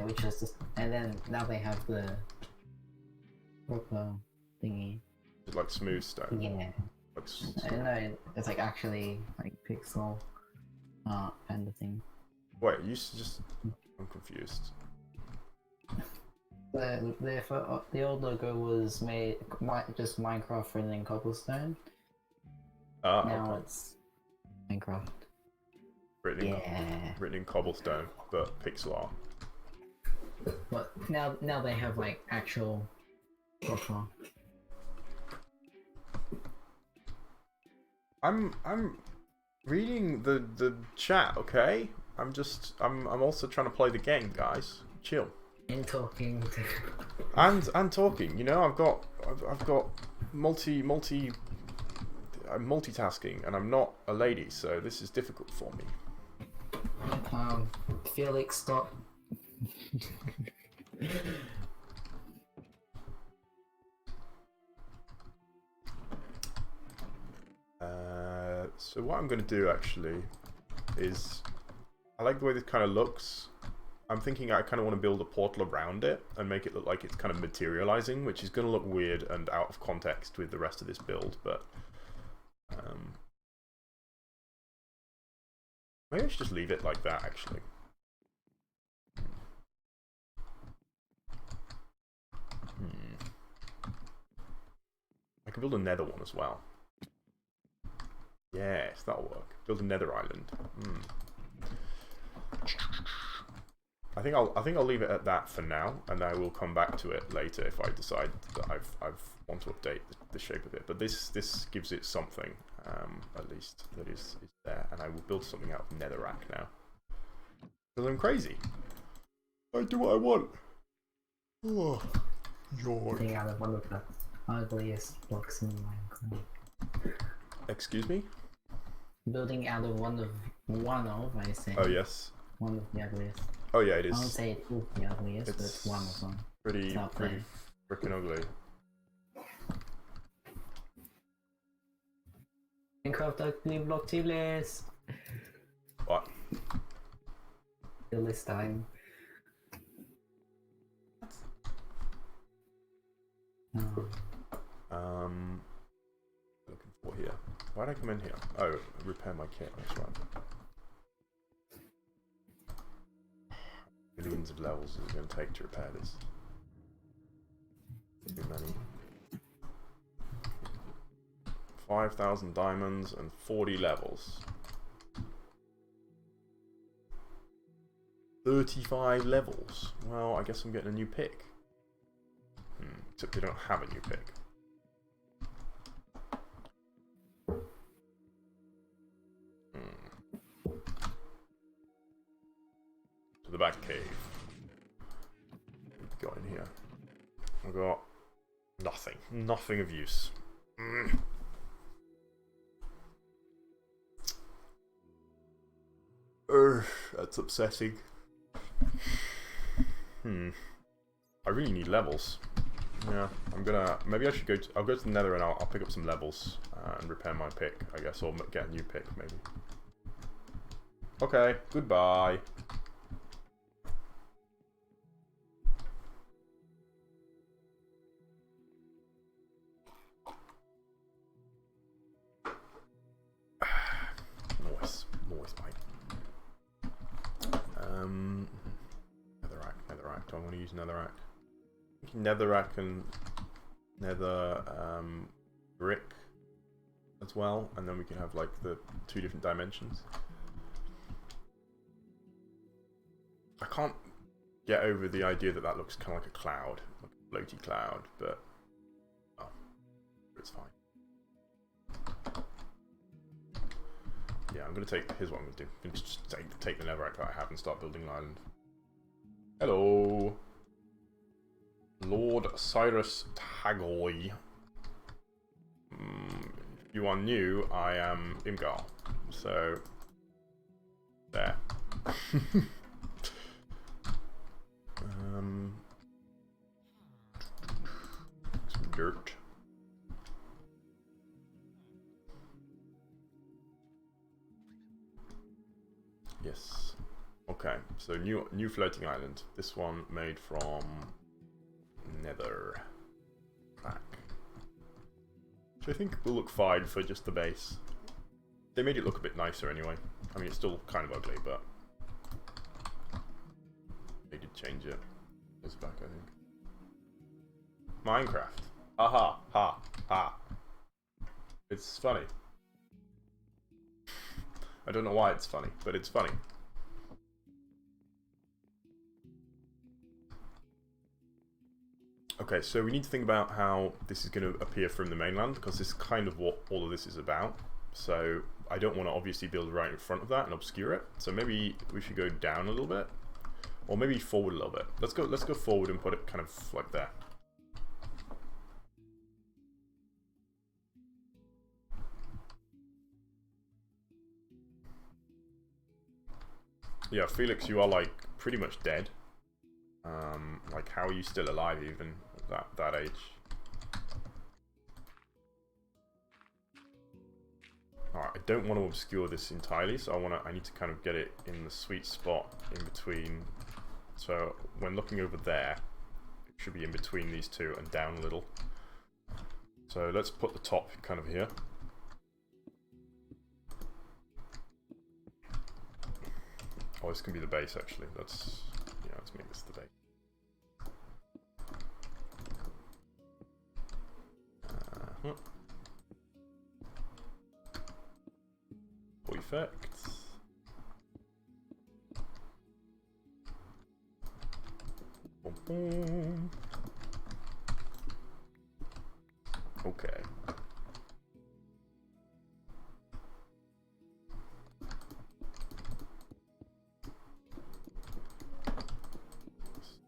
Which is just, and then now they have the proper thingy. It's like smooth stone. Yeah. I don't know, it's like actually like pixel art kind of thing. Wait, you just... I'm confused. The old logo was made just Minecraft written in cobblestone. Now okay. it's Minecraft. Written in cobblestone, but pixel art. But now they have like actual proper. I'm reading the chat, okay? I'm also trying to play the game, guys. Chill. And talking. And talking. You know, I've got I'm multitasking, and I'm not a lady, so this is difficult for me. Felix, stop. So what I'm going to do actually is, I like the way this kind of looks. I'm thinking I kind of want to build a portal around it and make it look like it's kind of materializing, which is going to look weird and out of context with the rest of this build, but maybe I should just leave it like that, actually. I can build a nether one as well. Yes, that'll work. Build a nether island. I think I'll leave it at that for now, and I will come back to it later if I decide that I want to update the shape of it. But this gives it something, at least, that is there, and I will build something out of netherrack now. Because I'm crazy. I do what I want. Oh, yawn. Out of one of that. ugliest blocks in Minecraft. Excuse me? Building out of one of, I say. Oh, yes. One of the ugliest. Oh, yeah, it is. I won't say it is the ugliest, but it's one of them. Pretty freaking ugly. Minecraft ugly block tier list. What? Tier list time. Looking for here. Why'd I come in here? Oh, repair my kit. That's right. Millions of levels is it going to take to repair this? Too many. 5,000 diamonds and 40 levels. 35 levels. Well, I guess I'm getting a new pick. Except they don't have a new pick. To the back cave. Got in here. I've got nothing. Nothing of use. That's upsetting. I really need levels. Yeah, I'm gonna. Maybe I should go. I'll go to the Nether and I'll pick up some levels and repair my pick, I guess, or get a new pick maybe. Okay, goodbye. Noise, mate. Netherrack. Do I want to use Netherrack? Netherrack and Nether brick as well, and then we can have like the 2 different dimensions. I can't get over the idea that that looks kind of like a cloud, like a floaty cloud, but oh, it's fine. Yeah, I'm gonna take. Here's what I'm gonna do. I'm gonna just take the Netherrack that I have and start building an island. Hello. Lord Cyrus Tagoy. If you are new, I am Imgar. So, there. Some dirt. Yes. Okay, so new floating island. This one made from Nether rack, which I think will look fine for just the base. They made it look a bit nicer anyway. I mean, it's still kind of ugly, but they did change it. It's back, I think. Minecraft. Aha, ha, ha. It's funny. I don't know why it's funny, but it's funny. Okay, so we need to think about how this is going to appear from the mainland, because this is kind of what all of this is about. So I don't want to obviously build right in front of that and obscure it. So maybe we should go down a little bit, or maybe forward a little bit. Let's go forward and put it kind of like there. Yeah, Felix, you are like pretty much dead. Like, how are you still alive even at that age? Alright, I don't want to obscure this entirely, so I need to kind of get it in the sweet spot in between. So when looking over there, it should be in between these two and down a little. So let's put the top kind of here. Oh, this can be the base actually. Let's make this the base. Perfect. Boom, boom. Okay.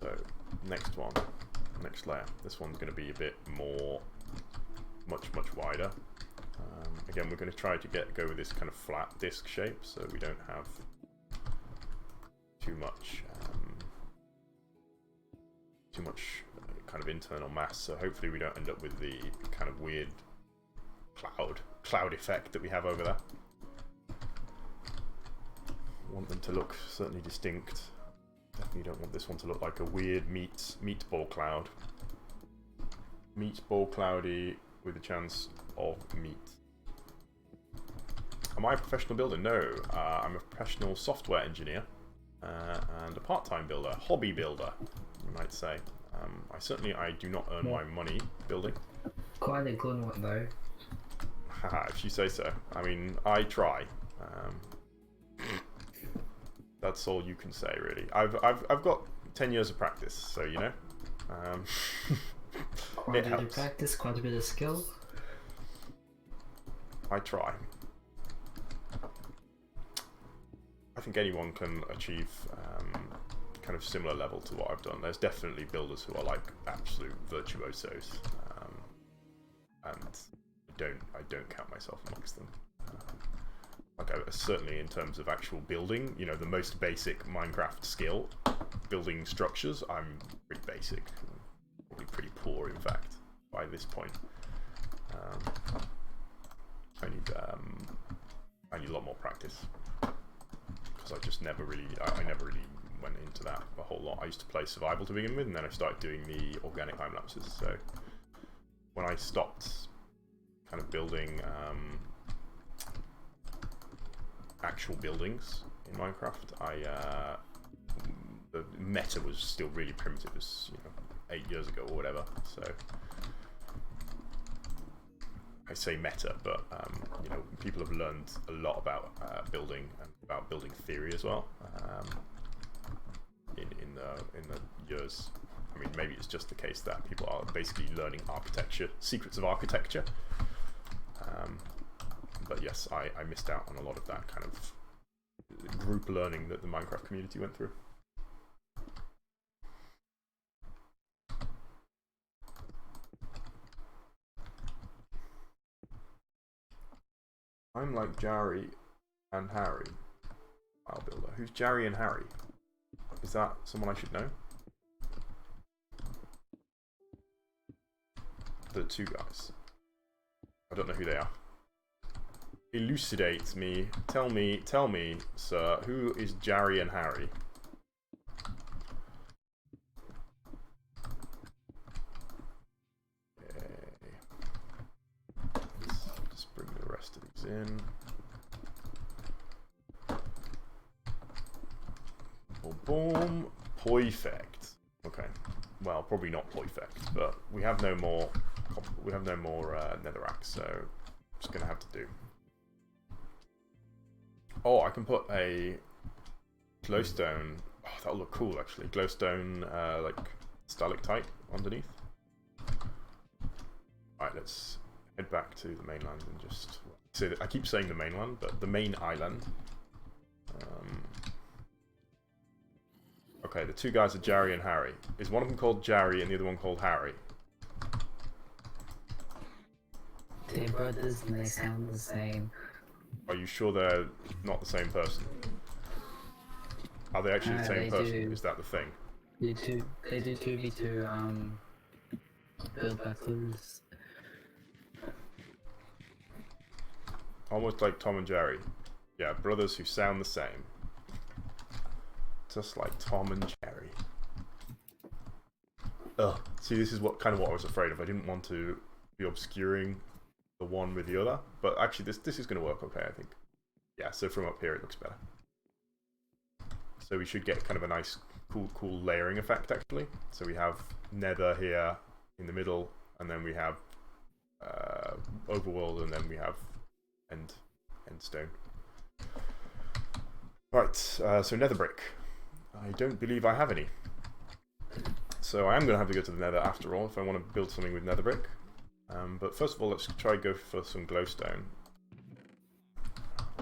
So, next layer. This one's going to be a bit more much wider. Again, we're going to try to go with this kind of flat disc shape, so we don't have too much kind of internal mass. So hopefully we don't end up with the kind of weird cloud effect that we have over there. Want them to look certainly distinct. Definitely don't want this one to look like a weird meatball cloud. Meatball cloudy with a chance of meat. Am I a professional builder? No, I'm a professional software engineer and a part-time builder, hobby builder, you might say. I do not earn my money building. Quite a good one though. Haha, if you say so. I mean, I try. That's all you can say, really. I've got 10 years of practice, so you know. Quite a bit of practice, quite a bit of skill. I try. I think anyone can achieve kind of similar level to what I've done. There's definitely builders who are like absolute virtuosos, and I don't count myself amongst them. Certainly in terms of actual building, you know, the most basic Minecraft skill, building structures, I'm pretty basic, probably pretty poor in fact by this point. I need a lot more practice because I just never really went into that a whole lot. I used to play survival to begin with, and then I started doing the organic time lapses. So when I stopped kind of building actual buildings in Minecraft, the meta was still really primitive, as you know, 8 years ago or whatever. So I say meta, but you know, people have learned a lot about building and about building theory as well in the years. I mean, maybe it's just the case that people are basically learning architecture, secrets of architecture. But yes, I missed out on a lot of that kind of group learning that the Minecraft community went through. I'm like Jari and Harry. File builder. Who's Jari and Harry? Is that someone I should know? The two guys. I don't know who they are. Elucidate me. Tell me, sir, who is Jari and Harry? Okay. Let's just bring the rest of these in. Boom. Perfect. Okay. Well, probably not perfect, but we have no more. We have no more netherrack, so I'm just gonna have to do. Oh, I can put a glowstone. Oh, that'll look cool, actually. Glowstone, like stalactite underneath. Alright, let's head back to the mainland and just. So I keep saying the mainland, but the main island. Okay, the two guys are Jari and Harry. Is one of them called Jari and the other one called Harry? They're brothers and they sound the same. Are you sure they're not the same person? Are they actually the same person? Do. Is that the thing? They do 2v2 build battles. Almost like Tom and Jerry. Yeah, brothers who sound the same. Just like Tom and Jerry. Ugh. See, this is what I was afraid of. I didn't want to be obscuring the one with the other, but actually this is going to work okay, I think. Yeah, so from up here it looks better. So we should get kind of a nice, cool layering effect, actually. So we have Nether here in the middle, and then we have Overworld, and then we have Endstone. Right, so Nether brick. I don't believe I have any. So I am going to have to go to the Nether after all if I want to build something with Nether brick. But first of all, let's try go for some glowstone.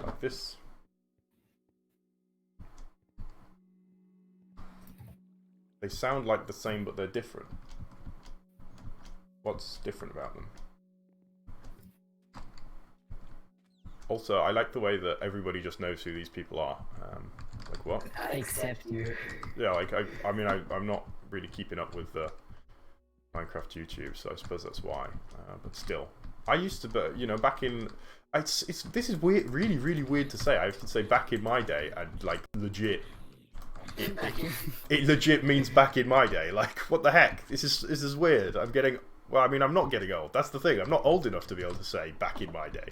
Like this. They sound like the same, but they're different. What's different about them? Also, I like the way that everybody just knows who these people are. Like what? Except you. Yeah, like I mean, I'm not really keeping up with the Minecraft YouTube, so I suppose that's why. But still, I used to, but you know, back in, this is weird, really weird to say. I have to say back in my day, and like legit, it legit means back in my day. Like what the heck? This is weird. I'm getting. Well, I mean, I'm not getting old. That's the thing. I'm not old enough to be able to say back in my day.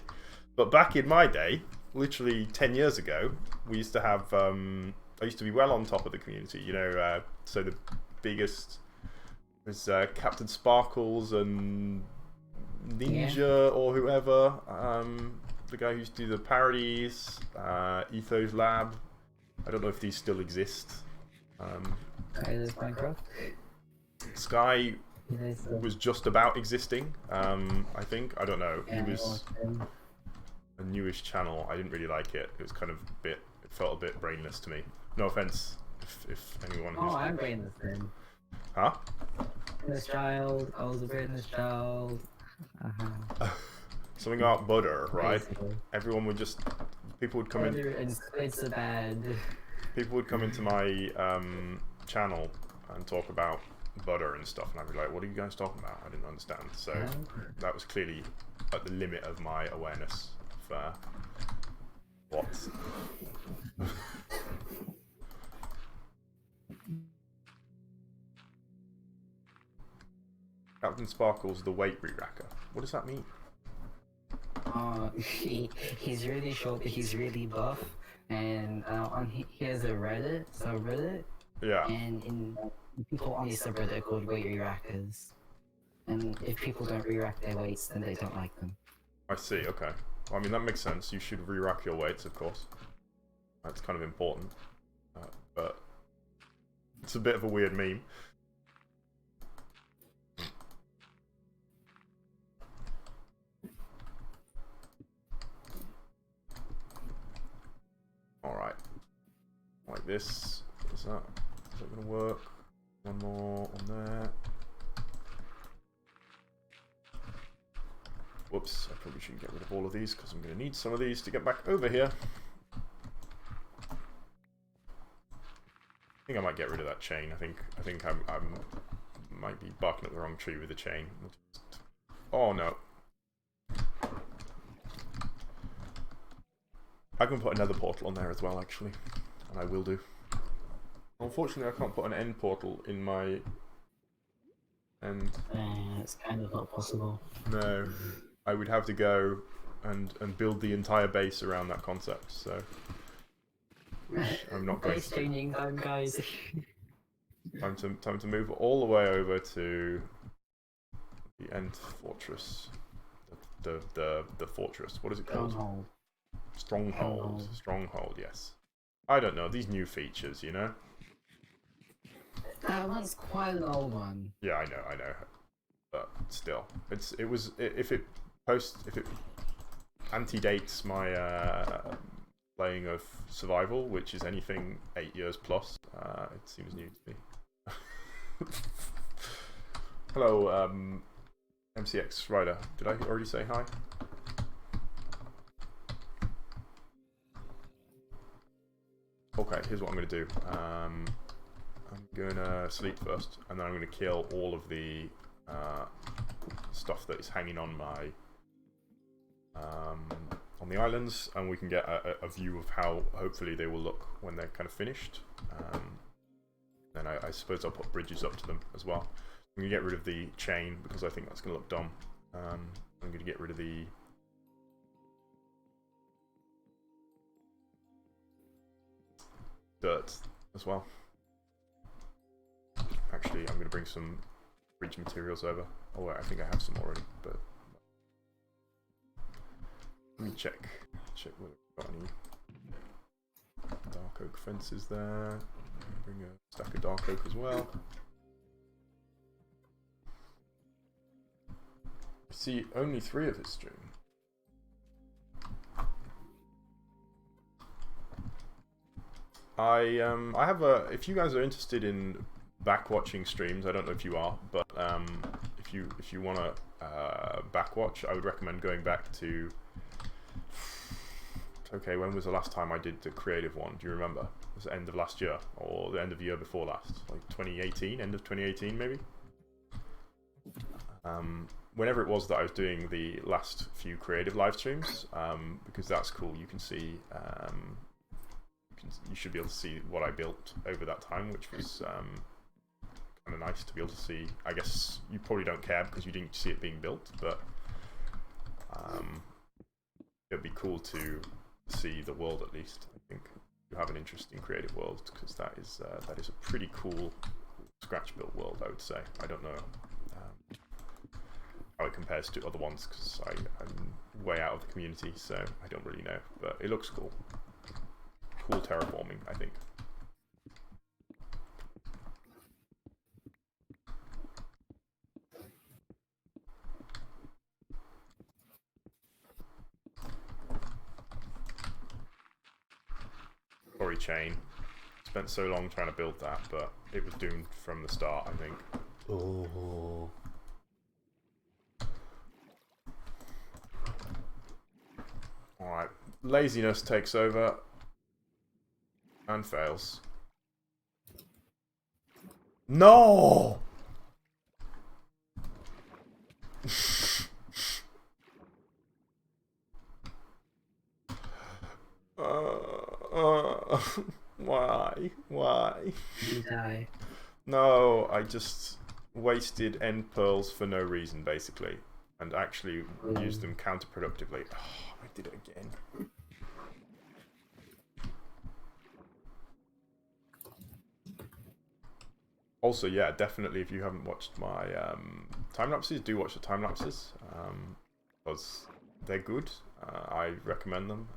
But back in my day, literally 10 years ago, we used to have. I used to be well on top of the community. You know, so the biggest was Captain Sparkles and Ninja or whoever. The guy who used to do the parodies. Ethos Lab. I don't know if these still exist. Minecraft. Sky was just about existing. I think. I don't know. Yeah, he was a newish channel. I didn't really like it. It was kind of a bit. It felt a bit brainless to me. No offense, if anyone. Who's... Oh, I'm brainless then. Huh? Brainless child. I was a brainless child. Something about butter, right? Basically. Everyone would just. People would come in. It's a bad. People would come into my channel and talk about butter and stuff, and I'd be like, "What are you guys talking about?" I didn't understand. So that was clearly at the limit of my awareness of what. Captain Sparkle's the weight re-racker. What does that mean? He's really short, but he's really buff, and he has a Reddit, Yeah. and people on this subreddit are called weight re-rackers, and if people don't re-rack their weights, then they don't like them. I see. Okay. Well, I mean that makes sense. You should re-rack your weights, of course. That's kind of important. But it's a bit of a weird meme. Alright. Like this. Is that gonna work? One more on there. Whoops, I probably should get rid of all of these because I'm gonna need some of these to get back over here. I think I might get rid of that chain. I think I'm might be barking up the wrong tree with the chain. Oh no. I can put another portal on there as well, actually, and I will do. Unfortunately, I can't put an end portal in my end. It's kind of not possible. No, I would have to go and build the entire base around that concept. So I'm not going Base to. changing time, guys. Time to move all the way over to the end fortress. The fortress. What is it called? Stronghold, yes. I don't know, these new features, you know? That one's quite an old one. Yeah, I know. But still. If it antedates my playing of Survival, which is anything 8 years plus, it seems new to me. Hello, MCX Rider. Did I already say hi? Okay, here's what I'm going to do. I'm going to sleep first, and then I'm going to kill all of the stuff that is hanging on my on the islands, and we can get a view of how hopefully they will look when they're kind of finished. Then I suppose I'll put bridges up to them as well. I'm going to get rid of the chain because I think that's going to look dumb. I'm going to get rid of the dirt as well. Actually, I'm going to bring some bridge materials over. Oh wait, I think I have some already, but let me check whether we've got any dark oak fences there. Bring a stack of dark oak as well. I see only 3 of his stream. I have a. If you guys are interested in back watching streams, I don't know if you are, but if you want to back watch, I would recommend going back to okay, when was the last time I did the creative one? Do you remember? Was it the end of last year or the end of the year before last? Like 2018, end of 2018 maybe? Whenever it was that I was doing the last few creative live streams, because that's cool. You can see, you should be able to see what I built over that time, which was kind of nice to be able to see. I guess you probably don't care because you didn't see it being built, but it'd be cool to see the world at least. I think you have an interesting creative world because that is a pretty cool scratch built world. I would say. I don't know how it compares to other ones because I'm way out of the community, so I don't really know. But it looks cool. Cool terraforming, I think. Quarry chain. Spent so long trying to build that, but it was doomed from the start, I think. Oh. Alright, laziness takes over and fails. No! Why? Why? You die. No, I just wasted end pearls for no reason, basically. And actually used them counterproductively. Oh, I did it again. Also, yeah, definitely if you haven't watched my time lapses, do watch the time lapses. Because they're good. I recommend them.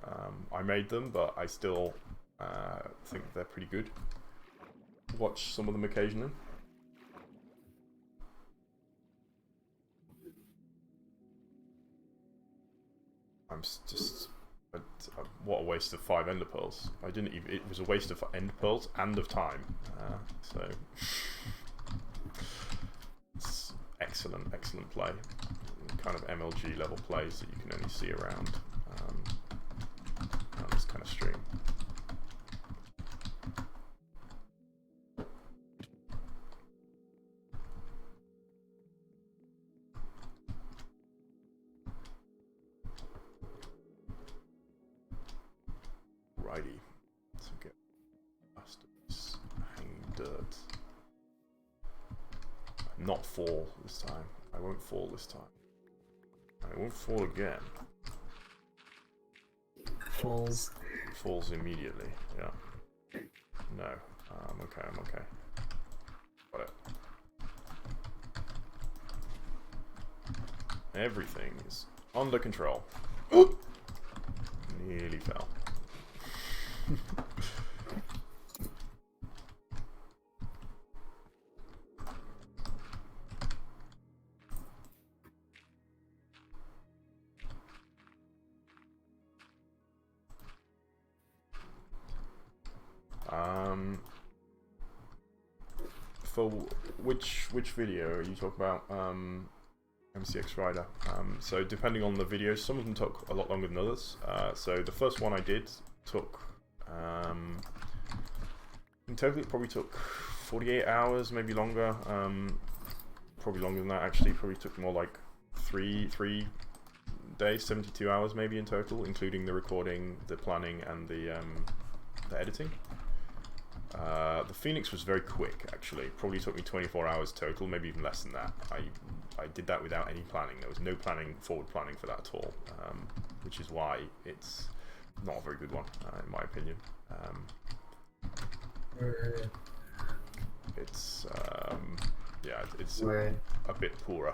I made them, but I still think they're pretty good. Watch some of them occasionally. I'm just... what a waste of 5 ender pearls. I didn't even... It was a waste of ender pearls and of time. So... It's excellent, excellent play. Kind of MLG level plays that you can only see around on this kind of stream. Righty. So get past this hanging dirt. Not fall this time. I won't fall this time. I won't fall again. Falls. Falls immediately, yeah. No. I'm okay, I'm okay. Got it. Everything is under control. Nearly fell. For which video are you talking about? MCX Rider. So depending on the videos, some of them took a lot longer than others. So the first one I did took, in total it probably took 48 hours, maybe longer. Probably longer than that actually. Probably took more like three days, 72 hours maybe in total, including the recording, the planning, and the editing. The Phoenix was very quick, actually. Probably took me 24 hours total, maybe even less than that. I did that without any planning. There was no planning, forward planning for that at all, which is why it's not a very good one, in my opinion. It's yeah, it's a bit poorer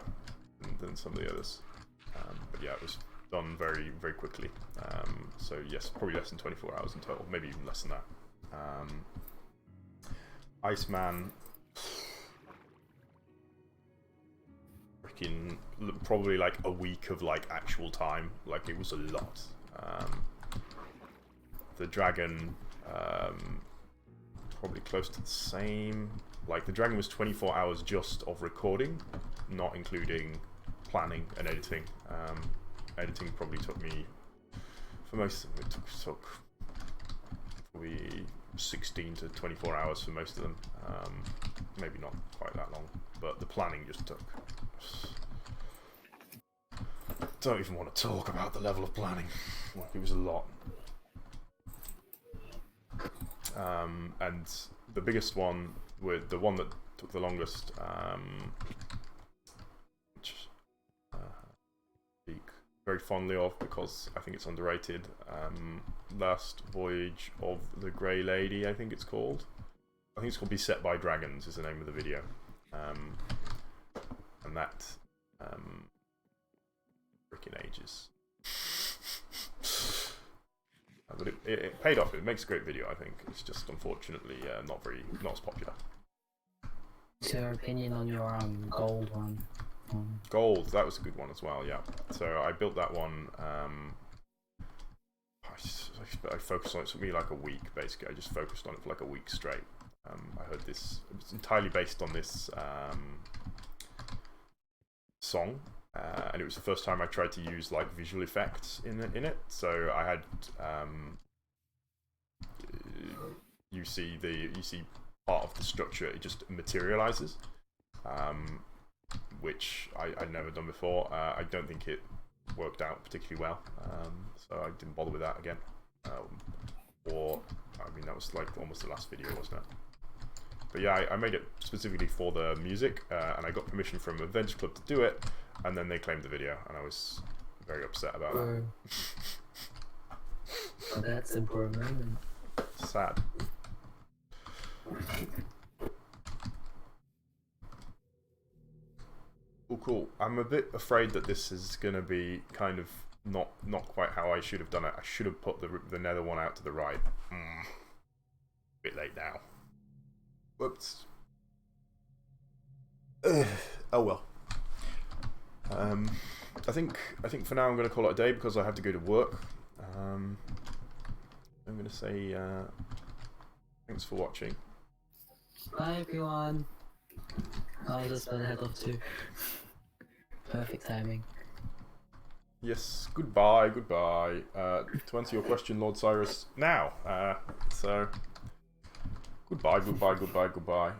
than some of the others. But yeah, it was done very, very quickly. So yes, probably less than 24 hours in total, maybe even less than that. Iceman, freaking probably like a week of like actual time. Like it was a lot. The dragon, probably close to the same. Like the dragon was 24 hours just of recording, not including planning and editing. Editing probably took me For most of them, it took probably 16 to 24 hours for most of them. Maybe not quite that long, but the planning just took. Don't even want to talk about the level of planning. Like, it was a lot. And the biggest one, with the one that took the longest, which I speak very fondly of because I think it's underrated. Last Voyage of the Grey Lady, I think it's called. I think it's called Beset by Dragons is the name of the video. And that freaking ages. But it paid off. It makes a great video, I think. It's just unfortunately not as popular. What's your opinion on your gold one? Gold, that was a good one as well, yeah. So I built that one. I focused on it. It took me like a week, basically. I just focused on it for like a week straight. I heard this. It's entirely based on this song. And it was the first time I tried to use like visual effects in it. So I had you see part of the structure, it just materializes, which I'd never done before. I don't think it worked out particularly well, so I didn't bother with that again. Or I mean, that was like almost the last video, wasn't it? But yeah, I made it specifically for the music, and I got permission from Adventure Club to do it. And then they claimed the video, and I was very upset about that. Oh, that's a poor moment. Sad. Oh, cool. I'm a bit afraid that this is going to be kind of not quite how I should have done it. I should have put the nether one out to the right. Bit late now. Whoops. Oh well. I think for now I'm going to call it a day because I have to go to work. I'm going to say thanks for watching. Bye everyone. I just went ahead of 2. Perfect timing. Yes, goodbye. To answer your question, Lord Cyrus, now. So goodbye. Bye.